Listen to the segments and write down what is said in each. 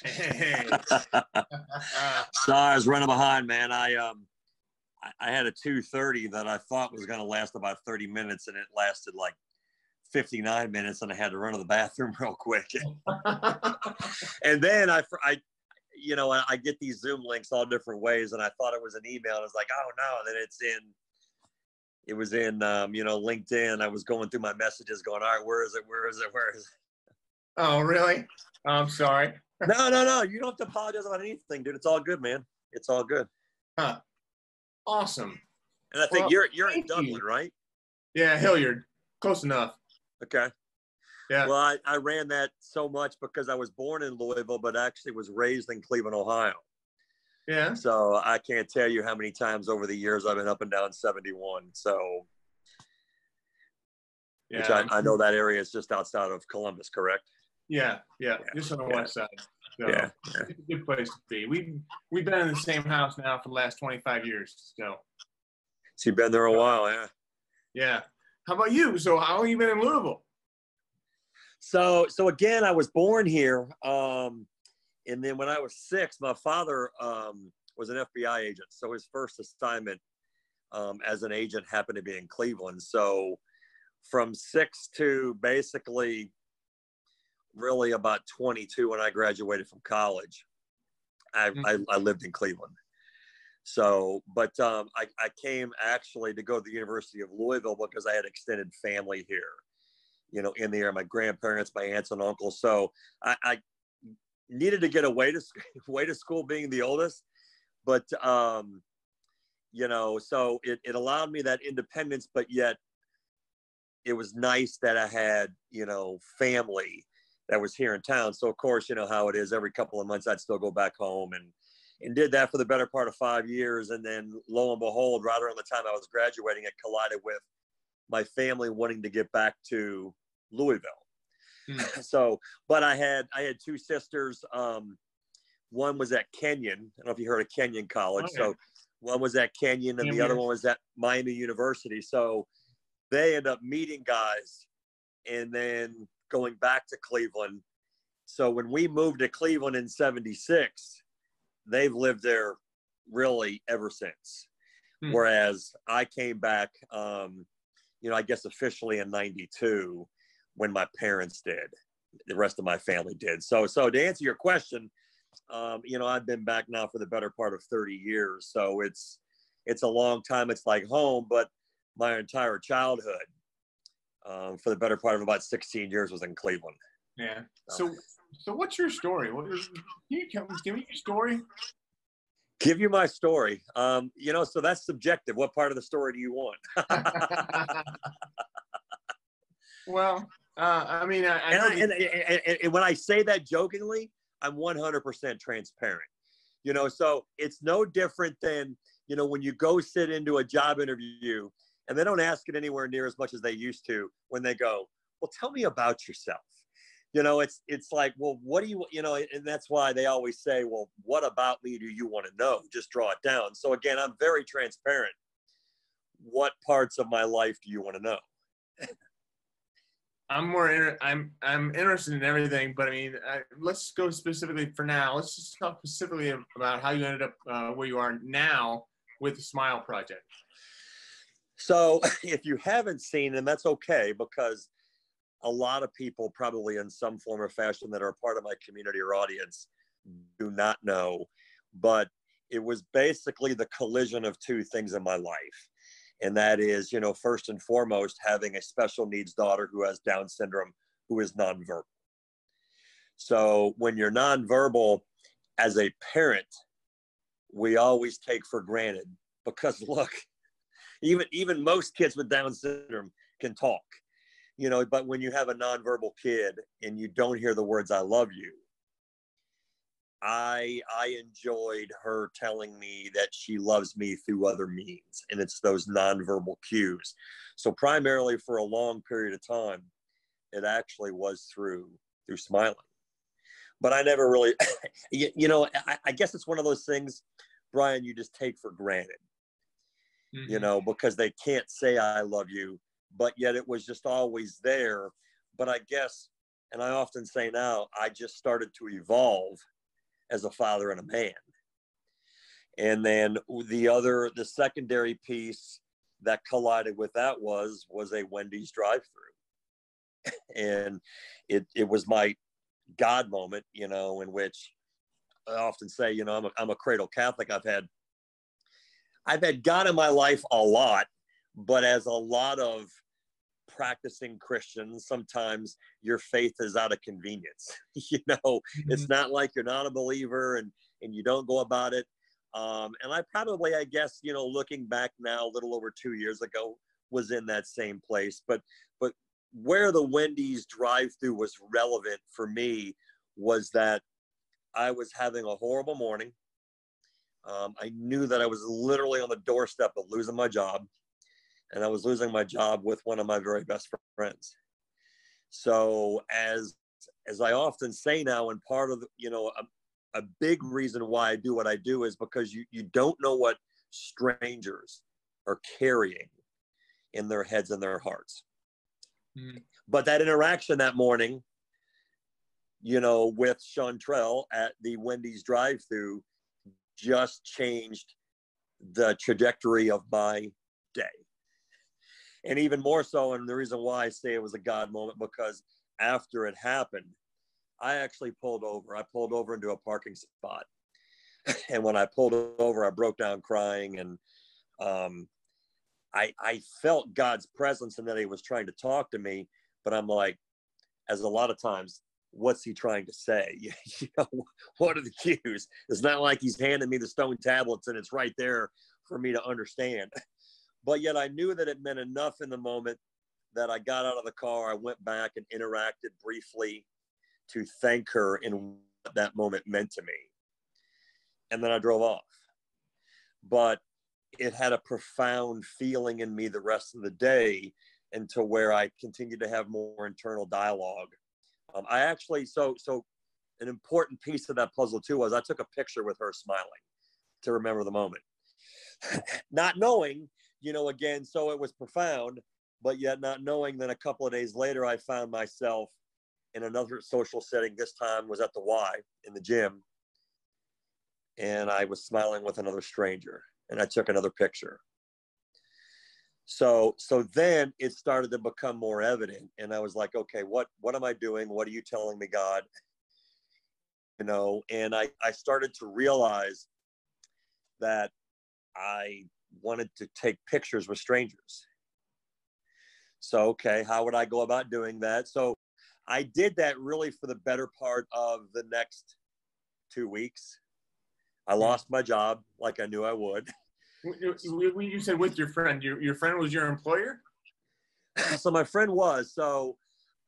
Hey. Sorry, I was running behind, man. I had a 2:30 that I thought was going to last about 30 minutes, and it lasted like 59 minutes, and I had to run to the bathroom real quick. And then I get these Zoom links all different ways, and I thought it was an email. And I was like, oh no! And then it was in LinkedIn. I was going through my messages, going, all right, where is it? Oh, really? I'm sorry. No. You don't have to apologize about anything, dude. It's all good, man. It's all good. Huh. Awesome. And I think you're in Dublin, right? Yeah, Hilliard. Close enough. Okay. Yeah. Well, I ran that so much because I was born in Louisville, but actually was raised in Cleveland, Ohio. Yeah. So I can't tell you how many times over the years I've been up and down 71. So, yeah. Which I know that area is just outside of Columbus, correct? Yeah. Just on the west side. So yeah. It's a good place to be. We've been in the same house now for the last 25 years. So you've been there a while, yeah. Yeah. How about you? So how long have you been in Louisville? So again, I was born here. And then when I was 6, my father was an FBI agent. So his first assignment as an agent happened to be in Cleveland. So from 6 to basically really about 22 when I graduated from college, I lived in Cleveland. So, but I came actually to go to the University of Louisville because I had extended family here, in the area, my grandparents, my aunts and uncles. So I needed to get away to school being the oldest, but, so it allowed me that independence, but yet it was nice that I had, family that was here in town. So of course, you know how it is, every couple of months I'd still go back home and did that for the better part of 5 years. And then lo and behold, right around the time I was graduating, it collided with my family wanting to get back to Louisville. So, but I had 2 sisters. One was at Kenyon. I don't know if you heard of Kenyon College. Okay. So one was at Kenyon and the other one was at Miami University. So they ended up meeting guys and then going back to Cleveland. So when we moved to Cleveland in 76, they've lived there really ever since. Whereas I came back, I guess officially in 92 when my parents did. The rest of my family did. So to answer your question, I've been back now for the better part of 30 years. So it's a long time. It's like home, but my entire childhood, for the better part of about 16 years, was in Cleveland. Yeah. So what's your story? Can you give me your story? Give you my story. So that's subjective. What part of the story do you want? Well, I mean, and when I say that jokingly, I'm 100% transparent. So it's no different than, when you go sit into a job interview and they don't ask it anywhere near as much as they used to when they go, well, tell me about yourself. It's like, well, what do you, and that's why they always say, well, what about me do you want to know? Just draw it down. So again, I'm very transparent. What parts of my life do you want to know? I'm interested in everything, but I mean, let's go specifically for now. Let's just talk specifically about how you ended up where you are now with the Smile Project. So if you haven't seen, and that's okay, because a lot of people probably in some form or fashion that are a part of my community or audience do not know, but it was basically the collision of 2 things in my life. And that is, first and foremost, having a special needs daughter who has Down syndrome, who is nonverbal. So when you're nonverbal, as a parent, we always take for granted, because look, even most kids with Down syndrome can talk, but when you have a nonverbal kid and you don't hear the words, I love you, I enjoyed her telling me that she loves me through other means, and it's those nonverbal cues. So primarily for a long period of time, it actually was through smiling. But I never really, I guess it's one of those things, Brian, you just take for granted, because they can't say I love you, but yet it was just always there. But I guess, and I often say now, I just started to evolve as a father and a man. And then the secondary piece that collided with that was a Wendy's drive-through. And it was my God moment, you know, in which I often say, you know, I'm a cradle Catholic. I've had God in my life a lot, but as a lot of practicing Christians, sometimes your faith is out of convenience. You know, it's not like you're not a believer and you don't go about it. And I guess, you know, looking back now, a little over 2 years ago, was in that same place. But where the Wendy's drive-through was relevant for me was that I was having a horrible morning. I knew that I was literally on the doorstep of losing my job, and I was losing my job with one of my very best friends. So as I often say now, and part of, you know, a big reason why I do what I do is because you don't know what strangers are carrying in their heads and their hearts. But that interaction that morning, you know, with Chantrell at the Wendy's drive-through just changed the trajectory of my day. And even more so, and the reason why I say it was a God moment, because after it happened, I actually pulled over. I pulled over into a parking spot. And when I pulled over, I broke down crying. And I felt God's presence and that he was trying to talk to me. But I'm like, as a lot of times, what's he trying to say? You know, what are the cues? It's not like he's handing me the stone tablets and it's right there for me to understand. But yet I knew that it meant enough in the moment that I got out of the car. I went back and interacted briefly to thank her in what that moment meant to me. And then I drove off. But it had a profound feeling in me the rest of the day, until where I continued to have more internal dialogue. I actually, so an important piece of that puzzle too was I took a picture with her smiling to remember the moment. Not knowing, you know, again, so it was profound, but yet not knowing that a couple of days later, I found myself in another social setting. This time was at the Y in the gym. And I was smiling with another stranger, and I took another picture. So then it started to become more evident. And I was like, okay, what am I doing? What are you telling me, God? You know, and I started to realize that I wanted to take pictures with strangers. So, okay, how would I go about doing that? So I did that really for the better part of the next 2 weeks. I lost my job like I knew I would. When you said with your friend, your friend was your employer? So my friend was. So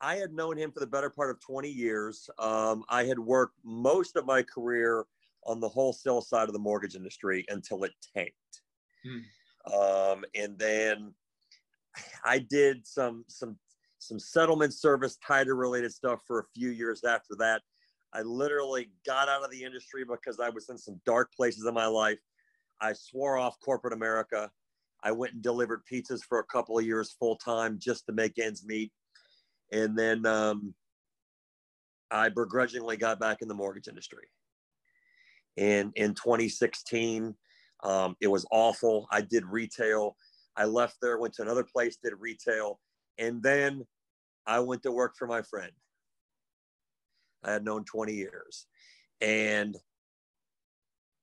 I had known him for the better part of 20 years. I had worked most of my career on the wholesale side of the mortgage industry until it tanked. And then I did some settlement service, title related stuff for a few years after that. I literally got out of the industry because I was in some dark places in my life. I swore off corporate America. I went and delivered pizzas for a couple of years full time just to make ends meet. And then I begrudgingly got back in the mortgage industry. And in 2016, it was awful. I did retail. I left there, went to another place, did retail. And then I went to work for my friend I had known 20 years. And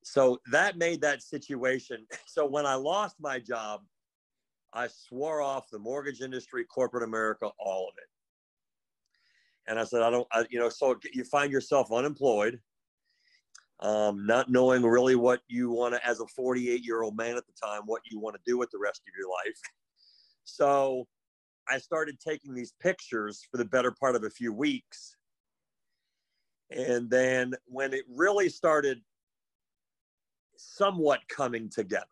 so that made that situation. So when I lost my job, I swore off the mortgage industry, corporate America, all of it. And I said, so you find yourself unemployed, not knowing really what you want to, as a 48-year-old man at the time, what you want to do with the rest of your life. So I started taking these pictures for the better part of a few weeks. And then when it really started somewhat coming together,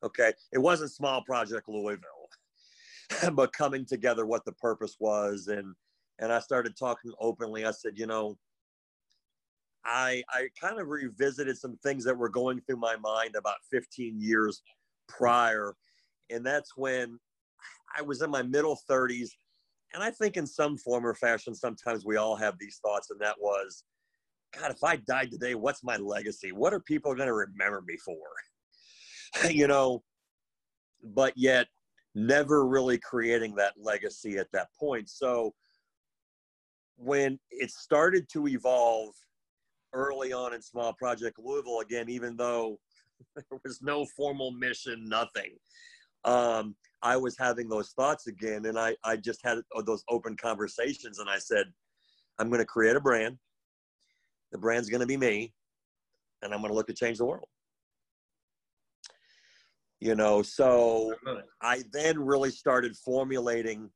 okay, it wasn't Smile Project Louisville, but coming together what the purpose was. And I started talking openly. I said, I kind of revisited some things that were going through my mind about 15 years prior. And that's when I was in my middle 30s. And I think in some form or fashion, sometimes we all have these thoughts. And that was, God, if I died today, what's my legacy? What are people going to remember me for? You know, but yet never really creating that legacy at that point. So when it started to evolve early on in Smile Project Louisville, again, even though there was no formal mission, nothing, I was having those thoughts again. And I just had those open conversations, and I said, I'm going to create a brand. The brand's going to be me, and I'm going to look to change the world. You know, so I then really started formulating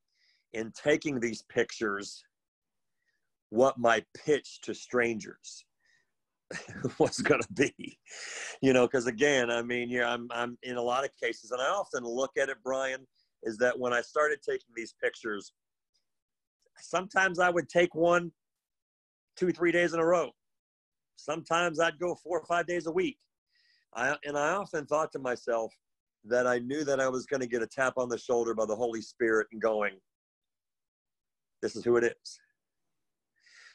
and taking these pictures, what my pitch to strangers was going to be, you know, because again, I mean, yeah, I'm in a lot of cases, and I often look at it, Brian, is that when I started taking these pictures, sometimes I would take one 2-3 days in a row. Sometimes I'd go 4 or 5 days a week. I often thought to myself that I knew that I was going to get a tap on the shoulder by the Holy Spirit and going, this is who it is.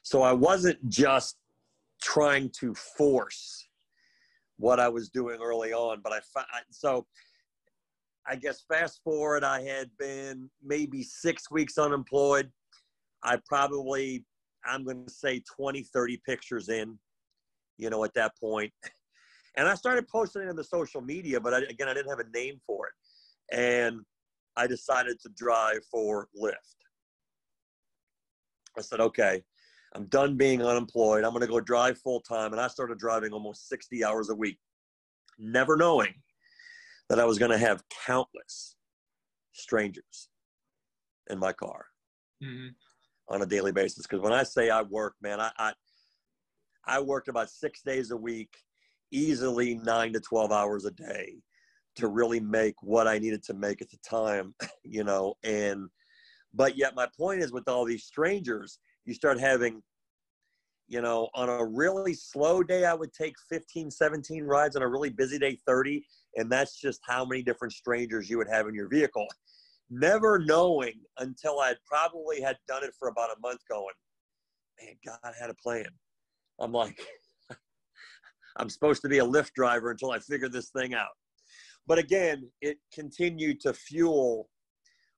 So I wasn't just trying to force what I was doing early on, but so I guess fast forward, I had been maybe 6 weeks unemployed. I'm going to say 20, 30 pictures in, you know, at that point. And I started posting it in the social media, but I didn't have a name for it. And I decided to drive for Lyft. I said, okay, I'm done being unemployed. I'm going to go drive full time. And I started driving almost 60 hours a week, never knowing that I was going to have countless strangers in my car on a daily basis. Because when I say I work, man, I worked about 6 days a week, easily 9 to 12 hours a day to really make what I needed to make at the time, you know. But yet my point is, with all these strangers, you start having, you know, on a really slow day, I would take 15, 17 rides. On a really busy day, 30. And that's just how many different strangers you would have in your vehicle. Never knowing until I probably had done it for about a month, going, man, God had a plan. I'm like, I'm supposed to be a Lyft driver until I figure this thing out. But again, it continued to fuel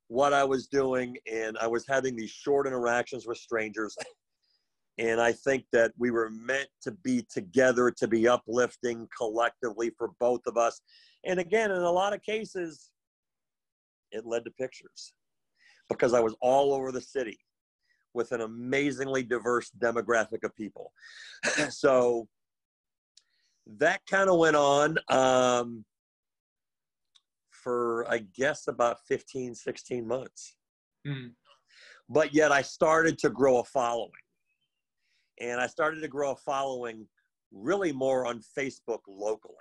what I was doing, and I was having these short interactions with strangers. And I think that we were meant to be together, to be uplifting collectively for both of us. And again, in a lot of cases, it led to pictures, because I was all over the city with an amazingly diverse demographic of people. So that kind of went on for, I guess, about 15, 16 months. But yet I started to grow a following. And I started to grow a following really more on Facebook locally.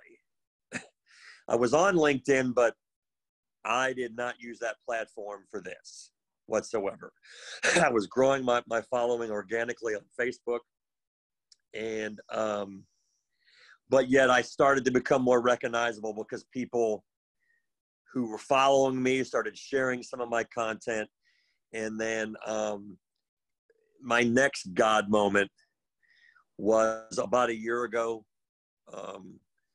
I was on LinkedIn, but I did not use that platform for this whatsoever. I was growing my following organically on Facebook. And, but yet I started to become more recognizable, because people who were following me started sharing some of my content. And then my next God moment was about a year ago.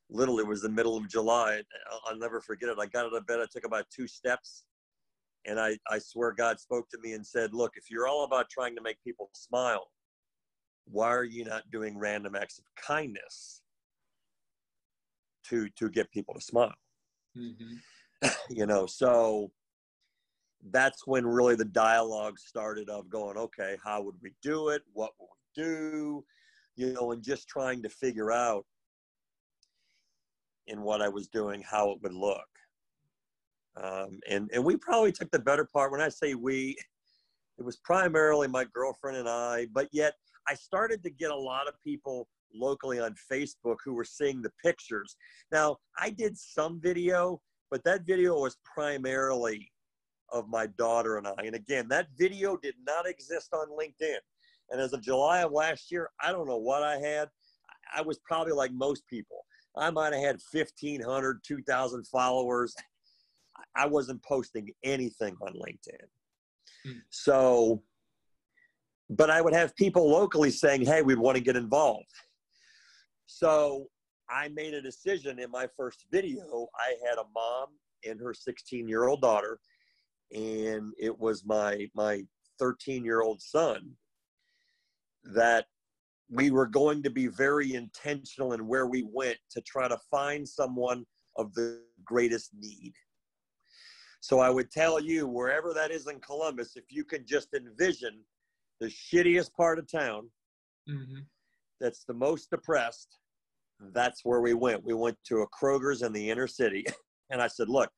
Literally, it was the middle of July. I'll never forget it. I got out of bed. I took about 2 steps. And I swear God spoke to me and said, look, if you're all about trying to make people smile, why are you not doing random acts of kindness to get people to smile? You know, so that's when really the dialogue started of going, okay, how would we do it? What would we do? You know, and just trying to figure out in what I was doing, how it would look. And we probably took the better part. When I say we, it was primarily my girlfriend and I, but yet I started to get a lot of people locally on Facebook who were seeing the pictures. Now, I did some video, but that video was primarily of my daughter and I. And again, that video did not exist on LinkedIn. And as of July of last year, I don't know what I had. I was probably like most people. I might have had 1,500, 2,000 followers. I wasn't posting anything on LinkedIn. So but I would have people locally saying, hey, we want to get involved. So I made a decision in my first video. I had a mom and her 16-year-old daughter, and it was my 13-year-old son, that we were going to be very intentional in where we went to try to find someone of the greatest need. So I would tell you, wherever that is in Columbus, if you can just envision the shittiest part of town, that's the most depressed, that's where we went. We went to a Kroger's in the inner city. And I said, look,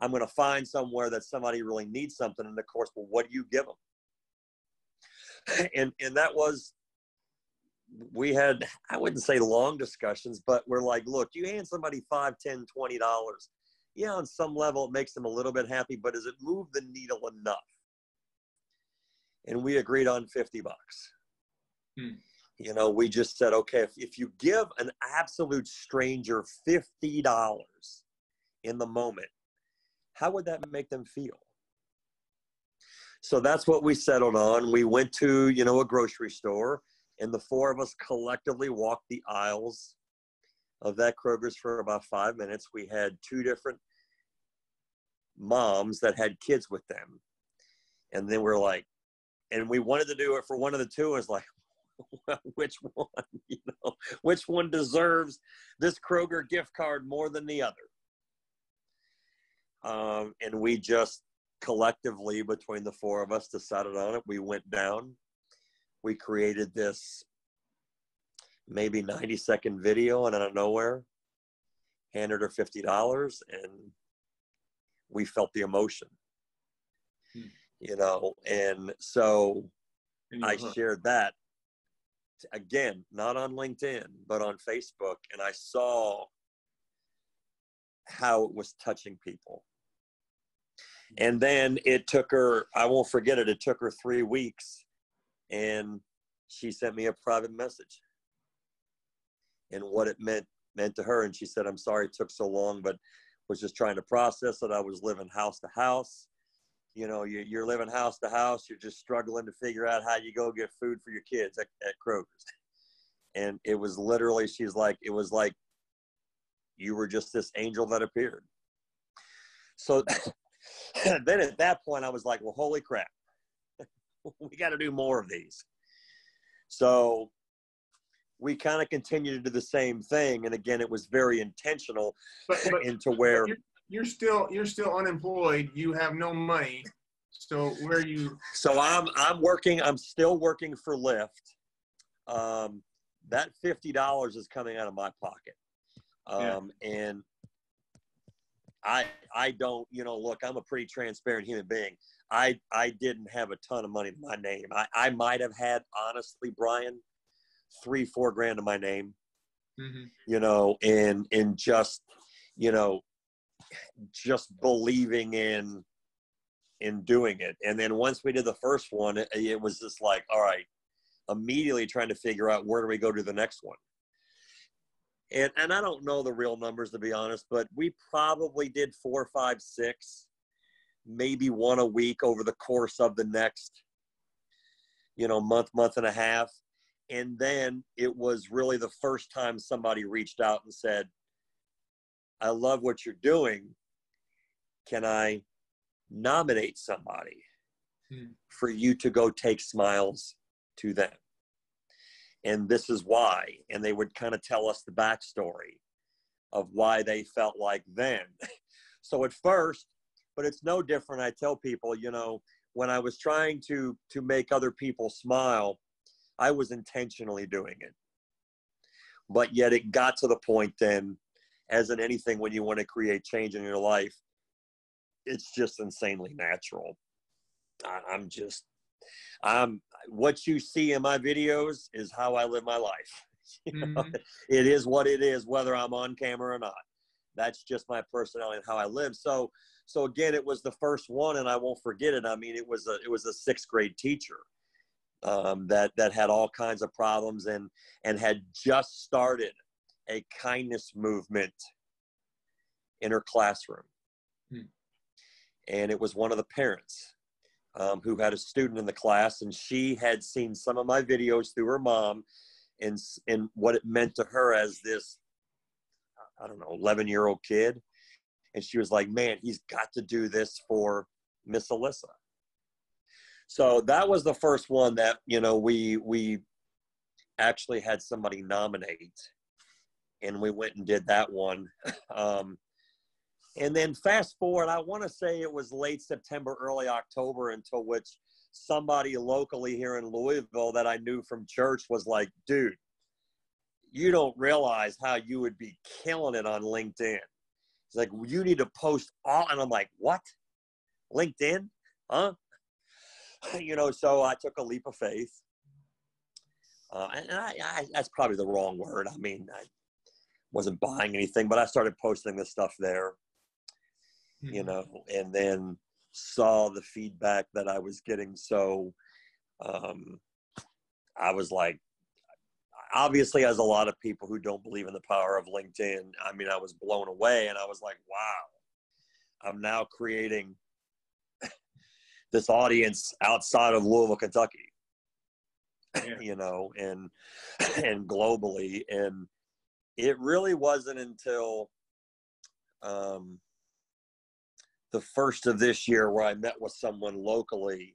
I'm going to find somewhere that somebody really needs something. And of course, well, what do you give them? And that was, we had, I wouldn't say long discussions, but we're like, look, you hand somebody $5, $10, $20. Yeah, on some level, it makes them a little bit happy, but does it move the needle enough? And we agreed on $50. You know, we just said, okay, if you give an absolute stranger $50 in the moment, how would that make them feel? So that's what we settled on. We went to, you know, a grocery store, and the four of us collectively walked the aisles of that Kroger's for about 5 minutes. We had two different moms that had kids with them. And then we're like, and we wanted to do it for one of the two. It was like, well, which one, you know, which one deserves this Kroger gift card more than the other? And we just collectively, between the four of us, decided on it. We went down. We created this maybe 90-second video, and out of nowhere, handed her $50, and we felt the emotion, you know. And so I shared that, again, not on LinkedIn, but on Facebook, and I saw how it was touching people. And then it took her, I won't forget it, it took her 3 weeks, and she sent me a private message and what it meant to her. And she said, I'm sorry it took so long, but was just trying to process it. I was living house to house. You know, you're living house to house. You're just struggling to figure out how you go get food for your kids at Kroger's. And it was literally, she's like, it was like you were just this angel that appeared. So then at that point, I was like, well, holy crap, we got to do more of these. So we kind of continued to do the same thing. And again, it was very intentional into where you're still unemployed. You have no money. So where are you? So I'm still working for Lyft. That $50 is coming out of my pocket. And I don't, you know, look, I'm a pretty transparent human being. I didn't have a ton of money to my name. I might have had, honestly, Brian, $3-4 grand to my name, you know, and just, you know, just believing in doing it. And then once we did the first one, it was just like, all right, immediately trying to figure out where do we go to the next one. And I don't know the real numbers, to be honest, but we probably did 4, 5, 6, maybe one a week over the course of the next, you know, month and a half. And then it was really the first time somebody reached out and said, I love what you're doing. Can I nominate somebody for you to go take smiles to them? And this is why. And they would kind of tell us the backstory of why they felt like then. So at first, but it's no different. I tell people, you know, when I was trying to make other people smile, I was intentionally doing it. But yet it got to the point then, as in anything, when you want to create change in your life, it's just insanely natural. What you see in my videos is how I live my life. You know, it is what it is, whether I'm on camera or not. That's just my personality and how I live. So again, it was the first one, and I won't forget it. I mean, it was a 6th grade teacher that had all kinds of problems and had just started a kindness movement in her classroom. And it was one of the parents who had a student in the class, and she had seen some of my videos through her mom, and what it meant to her as this, I don't know, 11-year-old kid. And she was like, man, he's got to do this for Miss Alyssa. So that was the first one that, you know, we actually had somebody nominate, and we went and did that one. And then fast forward, I want to say it was late September, early October, until which somebody locally here in Louisville that I knew from church was like, dude, you don't realize how you would be killing it on LinkedIn. It's like, you need to post all, and I'm like, what? LinkedIn? Huh? You know, so I took a leap of faith. And I that's probably the wrong word. I mean, I wasn't buying anything, but I started posting this stuff there, you know, and then saw the feedback that I was getting. So I was like, obviously, as a lot of people who don't believe in the power of LinkedIn, I mean, I was blown away, and I was like, wow, I'm now creating this audience outside of Louisville, Kentucky, you know, and globally. And it really wasn't until the first of this year where I met with someone locally,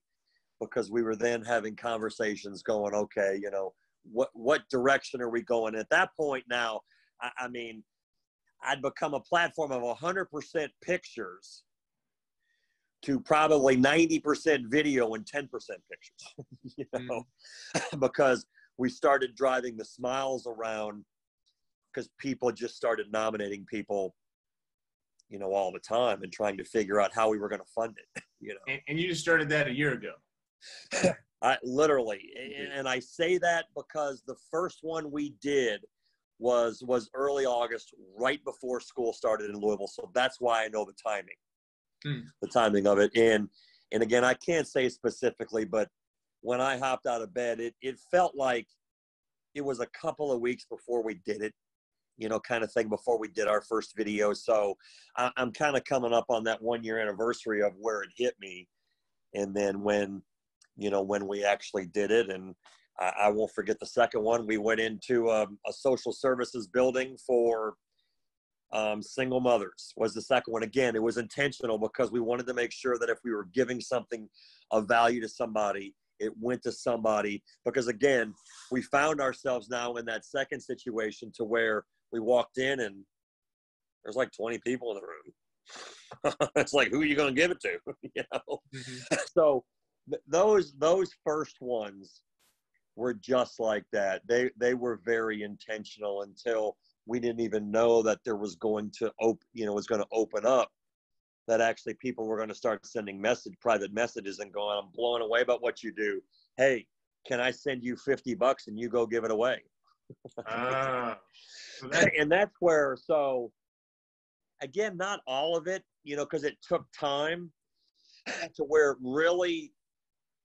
because we were then having conversations going, okay, you know, what direction are we going? At that point now, I mean, I'd become a platform of 100% pictures to probably 90% video and 10% pictures, you know, because we started driving the smiles around, because people just started nominating people, you know, all the time, and trying to figure out how we were going to fund it, you know. And you just started that a year ago. I literally, and I say that because the first one we did was early August, right before school started in Louisville. So that's why I know the timing of it. And again, I can't say specifically, but when I hopped out of bed, it felt like it was a couple of weeks before we did it, you know, kind of thing, before we did our first video. So I'm kind of coming up on that 1-year anniversary of where it hit me. And then when we actually did it, and I won't forget the second one, we went into a social services building for single mothers was the second one. Again, it was intentional, because we wanted to make sure that if we were giving something of value to somebody, it went to somebody. Because again, we found ourselves now in that second situation to where we walked in and there's like 20 people in the room. It's like, who are you going to give it to? You know? So those first ones were just like that. They were very intentional until we didn't even know that there was going to open up, that actually people were going to start sending private messages and going, I'm blown away about what you do. Hey, can I send you $50 and you go give it away? And that's where, so again, not all of it, you know, because it took time to where it really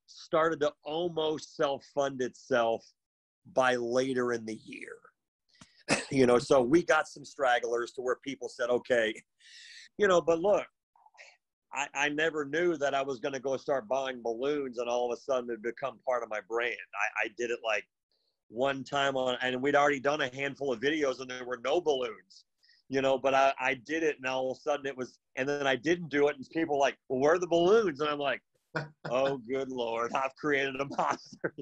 started to almost self-fund itself by later in the year. You know, so we got some stragglers to where people said, okay, you know, but look, I never knew that I was going to go start buying balloons and all of a sudden it become part of my brand. I did it like one time and we'd already done a handful of videos and there were no balloons, you know, but I did it, and all of a sudden it was, and then I didn't do it, and people were like, well, where are the balloons? And I'm like, oh, good Lord, I've created a monster.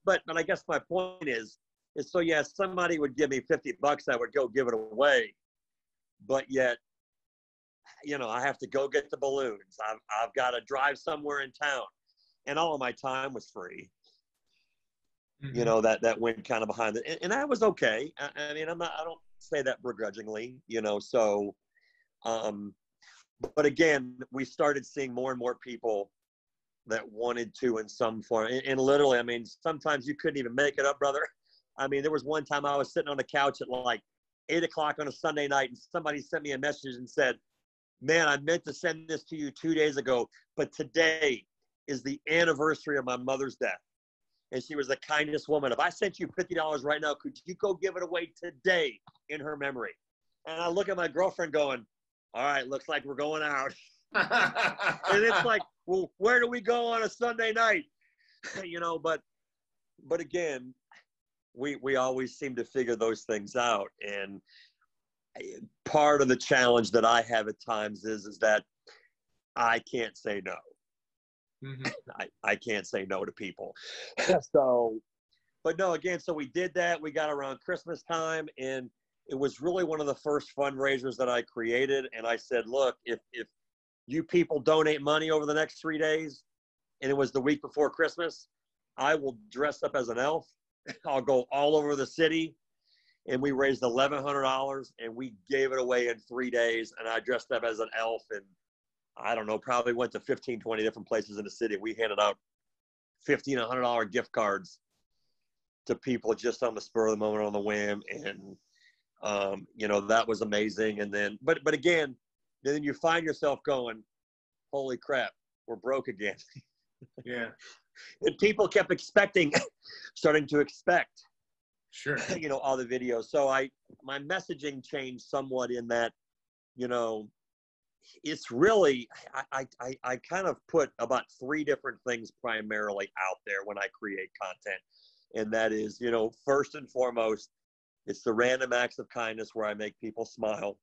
But I guess my point is so, yeah, somebody would give me $50, I would go give it away. But yet, you know, I have to go get the balloons. I've got to drive somewhere in town. And all of my time was free. You know, that went kind of behind it. And I was okay. I mean, I don't say that begrudgingly, you know, so, but again, we started seeing more and more people that wanted to in some form. And literally, I mean, sometimes you couldn't even make it up, brother. I mean, there was one time I was sitting on the couch at like 8 o'clock on a Sunday night, and somebody sent me a message and said, man, I meant to send this to you 2 days ago, but today is the anniversary of my mother's death. And she was the kindest woman. If I sent you $50 right now, could you go give it away today in her memory? And I look at my girlfriend going, all right, looks like we're going out. And it's like, well, where do we go on a Sunday night? You know, but again, we always seem to figure those things out. And part of the challenge that I have at times is that I can't say no. Mm-hmm. I can't say no to people. So, but no, again, so we did that. We got around Christmas time, and it was really one of the first fundraisers that I created. And I said, look, if you people donate money over the next 3 days, and it was the week before Christmas, I will dress up as an elf. I'll go all over the city. And we raised $1,100, and we gave it away in 3 days. And I dressed up as an elf, and I don't know, probably went to 15, 20 different places in the city. We handed out $50 and $100 gift cards to people just on the spur of the moment, on the whim. And, you know, that was amazing. And then, but again, then you find yourself going, holy crap, we're broke again. Yeah. And people kept starting to expect, Sure. you know, all the videos. So my messaging changed somewhat in that, you know, it's really, I kind of put about 3 different things primarily out there when I create content. And that is, you know, first and foremost, it's the random acts of kindness where I make people smile.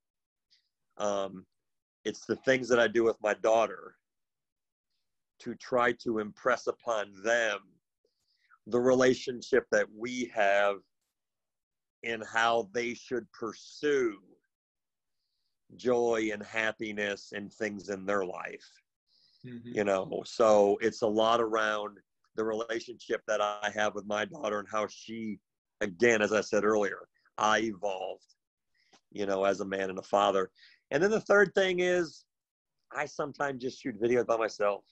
It's the things that I do with my daughter to try to impress upon them the relationship that we have and how they should pursue joy and happiness and things in their life. Mm-hmm. You know, so it's a lot around the relationship that I have with my daughter and how she, again, as I said earlier, I evolved, you know, as a man and a father. And then the third thing is I sometimes just shoot videos by myself.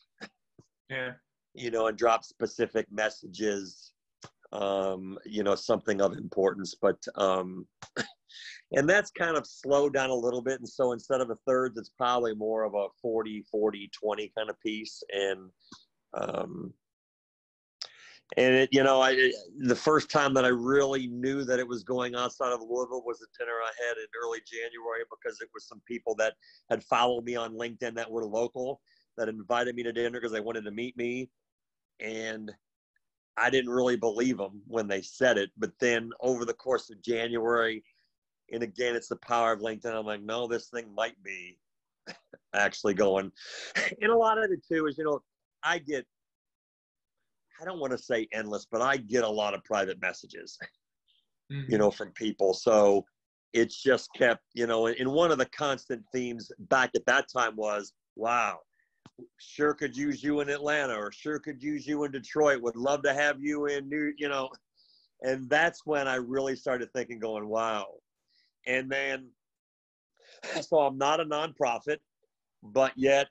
Yeah. You know, and drop specific messages, you know, something of importance. But, and that's kind of slowed down a little bit. And so instead of a third, it's probably more of a 40, 40, 20 kind of piece. And it, you know, the first time that I really knew that it was going outside of Louisville was a dinner I had in early January, because it was some people that had followed me on LinkedIn that were local that invited me to dinner because they wanted to meet me. And I didn't really believe them when they said it. But then over the course of January, and again, it's the power of LinkedIn, I'm like, no, this thing might be actually going. And a lot of it too is, you know, I don't want to say endless, but I get a lot of private messages, mm-hmm. you know, from people. So it's just kept, you know, and one of the constant themes back at that time was, wow, sure could use you in Atlanta, or sure could use you in Detroit, would love to have you in you know. And that's when I really started thinking, going, wow. And then, so I'm not a nonprofit, but yet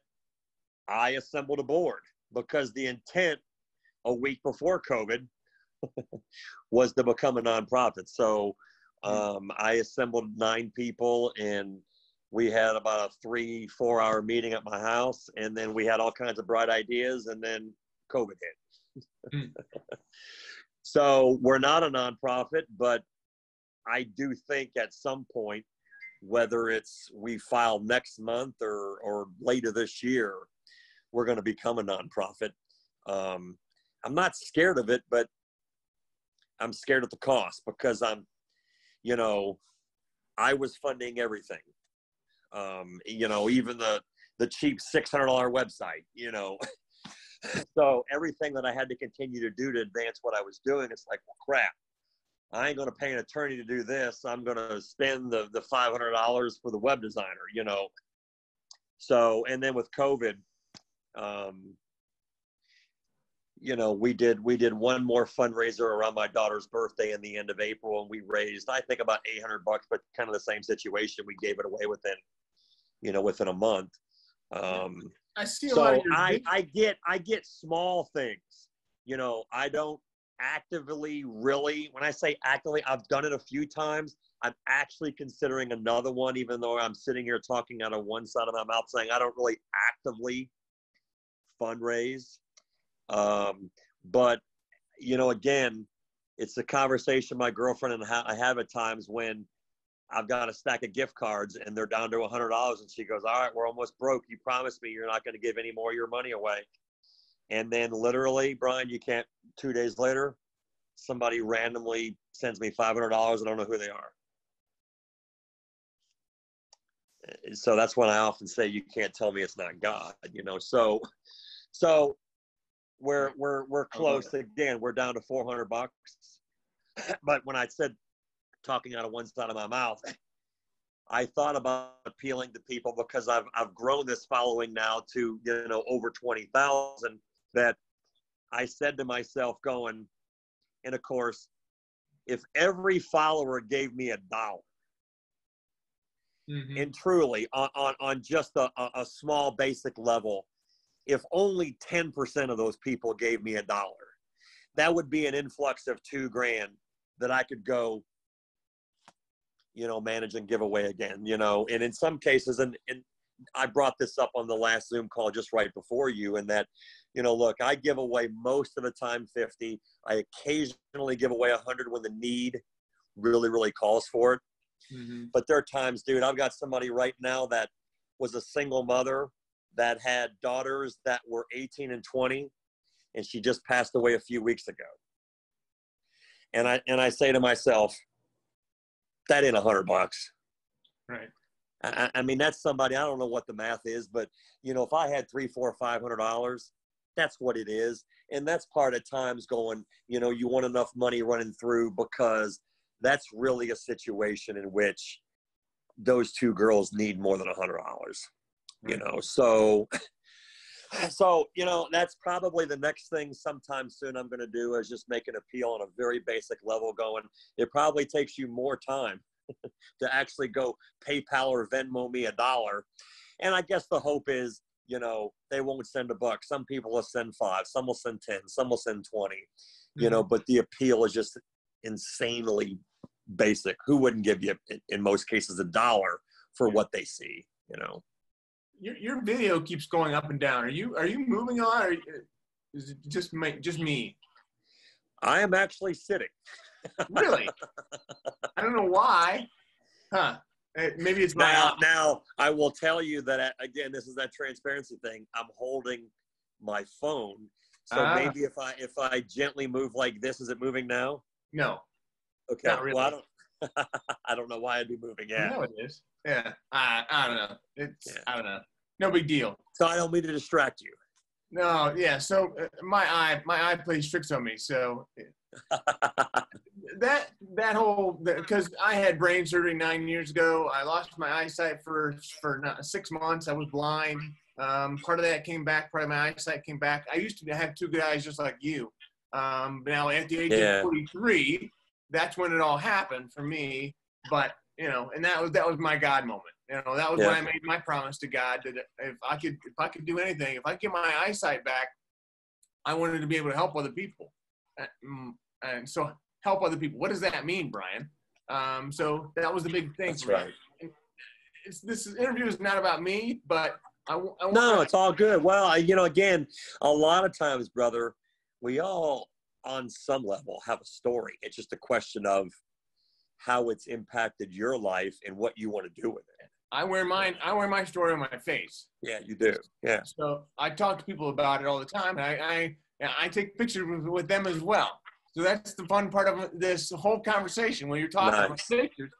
I assembled a board, because the intent a week before COVID was to become a nonprofit. So I assembled 9 people, and we had about a 3-4 hour meeting at my house, and then we had all kinds of bright ideas, and then COVID hit. So we're not a nonprofit, but I do think at some point, whether it's we file next month or later this year, we're going to become a nonprofit. I'm not scared of it, but I'm scared of the cost, because you know, I was funding everything. You know, even the cheap $600 website, you know. So everything that I had to continue to do to advance what I was doing, it's like, well, crap, I ain't going to pay an attorney to do this. I'm going to spend the $500 for the web designer, you know. So, and then with COVID, you know, we did one more fundraiser around my daughter's birthday in the end of April, and we raised, I think, about $800, but kind of the same situation. We gave it away within a month. I see a so lot of your I get small things, you know. I don't actively, really, when I say actively, I've done it a few times. I'm actually considering another one, even though I'm sitting here talking out of one side of my mouth saying I don't really actively fundraise. But, you know, again, it's a conversation my girlfriend and I have at times when I've got a stack of gift cards and they're down to $100. And she goes, all right, we're almost broke. You promised me you're not going to give any more of your money away. And then literally, Brian, you can't, 2 days later, somebody randomly sends me $500. I don't know who they are. So that's when I often say, you can't tell me it's not God, you know? So we're close. Again, we're down to $400. But when I said talking out of one side of my mouth, I thought about appealing to people because I've grown this following now to, you know, over 20,000, that I said to myself going, and of course, if every follower gave me $1, Mm-hmm. and truly on just a small basic level, if only 10% of those people gave me $1, that would be an influx of $2,000 that I could go, you know, manage and give away again, you know. And in some cases, and I brought this up on the last Zoom call just right before you, and that, you know, look, I give away most of the time 50. I occasionally give away 100 when the need really, really calls for it. Mm-hmm. But there are times, dude, I've got somebody right now that was a single mother that had daughters that were 18 and 20, and she just passed away a few weeks ago. And I say to myself, that ain't $100. Right. I mean, that's somebody, I don't know what the math is, but, you know, if I had $300, $400, $500, that's what it is. And that's part of times going, you know, you want enough money running through, because that's really a situation in which those two girls need more than $100, you know? So, you know, that's probably the next thing sometime soon I'm going to do, is just make an appeal on a very basic level going, it probably takes you more time to actually go PayPal or Venmo me $1. And I guess the hope is, you know, they won't send $1. Some people will send 5, some will send 10, some will send 20, you know, but the appeal is just insanely basic. Who wouldn't give you, in most cases, $1 for what they see, you know? Your video keeps going up and down. Are you moving a lot, or is it just me? I am actually sitting. Really? I don't know why. Huh? Maybe it's my now. I will tell you that, again, this is that transparency thing. I'm holding my phone, so maybe if I gently move like this, is it moving now? No. Okay. Not really. Well, I don't know why I'd be moving. Yeah. No, it is. Yeah. I don't know. I don't know. No big deal. So I don't mean to distract you. No. Yeah. So my eye plays tricks on me. So that whole, because I had brain surgery 9 years ago. I lost my eyesight for 6 months. I was blind. Part of that came back. Part of my eyesight came back. I used to have 2 good eyes just like you. Now at the age of 43, that's when it all happened for me. But, you know, and that was my God moment. You know, that was when I made my promise to God that if I could do anything, if I could get my eyesight back, I wanted to be able to help other people. And so help other people. What does that mean, Brian? So that was the big thing. That's right. This interview is not about me, but no, it's all good. Well, you know, again, a lot of times, brother, we all, on some level, have a story. It's just a question of how it's impacted your life and what you want to do with it. I wear my story on my face. Yeah, you do. Yeah. So I talk to people about it all the time, and I take pictures with them as well. So that's the fun part of this whole conversation. When you're talking about pictures,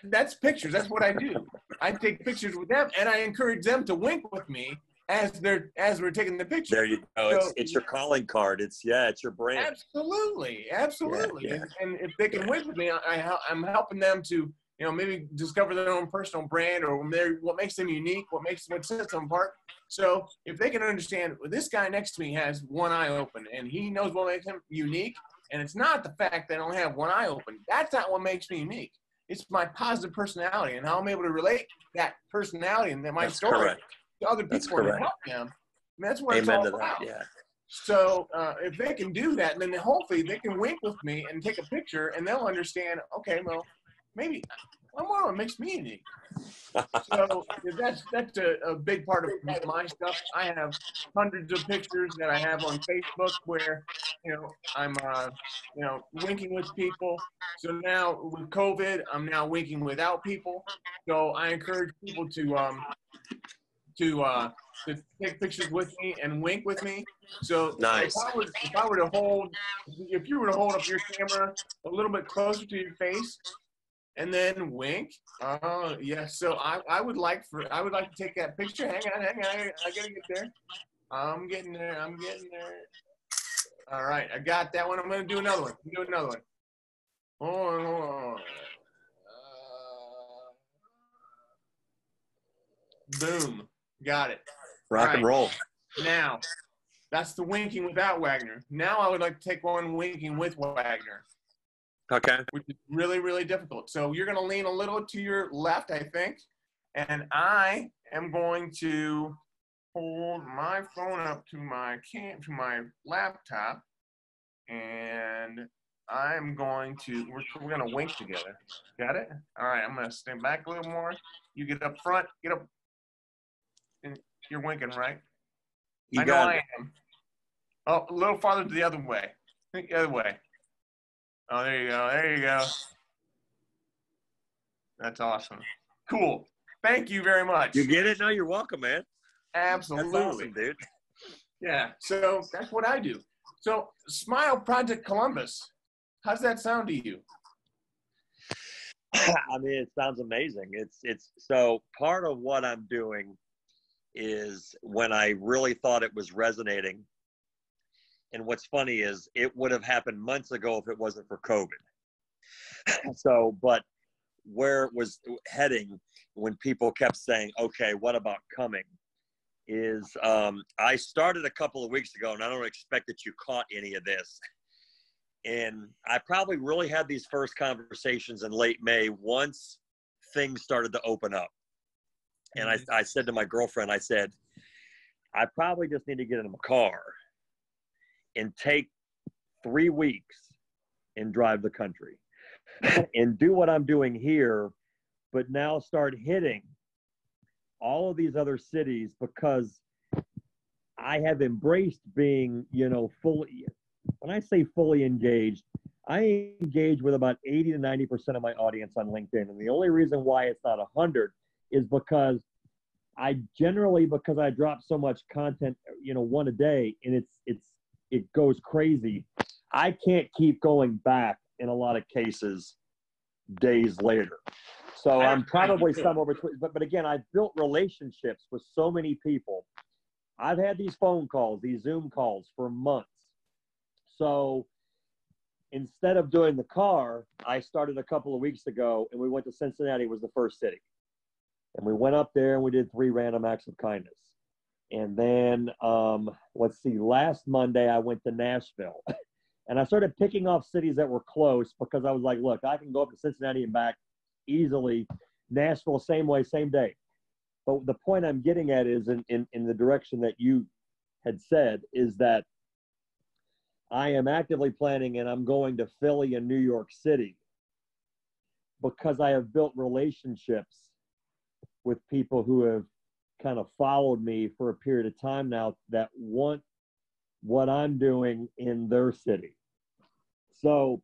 that's pictures. That's what I do. I take pictures with them, and I encourage them to wink with me as we're taking the picture. There you go. So, it's your calling card. It's your brand. Absolutely. Yeah. And if they can wink with me, I'm helping them to, you know, maybe discover their own personal brand, or what makes them unique, what sets them apart. So if they can understand, well, this guy next to me has one eye open, and he knows what makes him unique, and it's not the fact that I don't have one eye open. That's not what makes me unique. It's my positive personality and how I'm able to relate that personality and my story to other people and help them. And that's what it's all about. Yeah. So if they can do that, then hopefully they can wink with me and take a picture, and they'll understand, okay, well, maybe I'm what makes me unique. So that's a big part of my stuff. I have hundreds of pictures that I have on Facebook where I'm winking with people. So now with COVID, I'm now winking without people. So I encourage people to take pictures with me and wink with me. So Nice. if I were to hold, if you were to hold up your camera a little bit closer to your face and then wink, yes. So I would like to take that picture. Hang on, I gotta get there. I'm getting there. All right, I got that one. I'm gonna do another one. Hold on. Boom. Got it. Rock and roll. Now, that's the winking without Wagner. Now I would like to take one winking with Wagner. Okay. Which is really, really difficult. So you're going to lean a little to your left, I think. And I am going to hold my phone up to my laptop. And I'm going to, we're going to wink together. Got it? All right, I'm going to stand back a little more. You get up front, get up. And you're winking, right? You got it. I am. Oh, a little farther to the other way. Think the other way. Oh, there you go. There you go. That's awesome. Cool. Thank you very much. You get it? No, you're welcome, man. Absolutely. That's awesome, dude. Yeah. So that's what I do. So Smile Project Columbus. How's that sound to you? I mean, it sounds amazing. It's so part of what I'm doing is when I really thought it was resonating. And what's funny is it would have happened months ago if it wasn't for COVID. So, but where it was heading when people kept saying, okay, what about coming? Is I started a couple of weeks ago, and I don't expect that you caught any of this. And I probably really had these first conversations in late May once things started to open up. And I said to my girlfriend, I said, I probably just need to get in a car and take 3 weeks and drive the country and do what I'm doing here, but now start hitting all of these other cities because I have embraced being, fully, when I say fully engaged, I engage with about 80 to 90% of my audience on LinkedIn. And the only reason why it's not 100 is because I drop so much content, one a day, and it goes crazy. I can't keep going back in a lot of cases days later. So I'm probably somewhere between, but again, I've built relationships with so many people. I've had these phone calls, these Zoom calls for months. So instead of doing the car, I started a couple of weeks ago, and we went to Cincinnati. It was the first city. And we went up there and we did 3 random acts of kindness. And then, last Monday I went to Nashville. And I started picking off cities that were close because I was like, look, I can go up to Cincinnati and back easily. Nashville, same way, same day. But the point I'm getting at is in the direction that you had said is that I am actively planning, and I'm going to Philly and New York City because I have built relationships with people who have kind of followed me for a period of time now that want what I'm doing in their city. So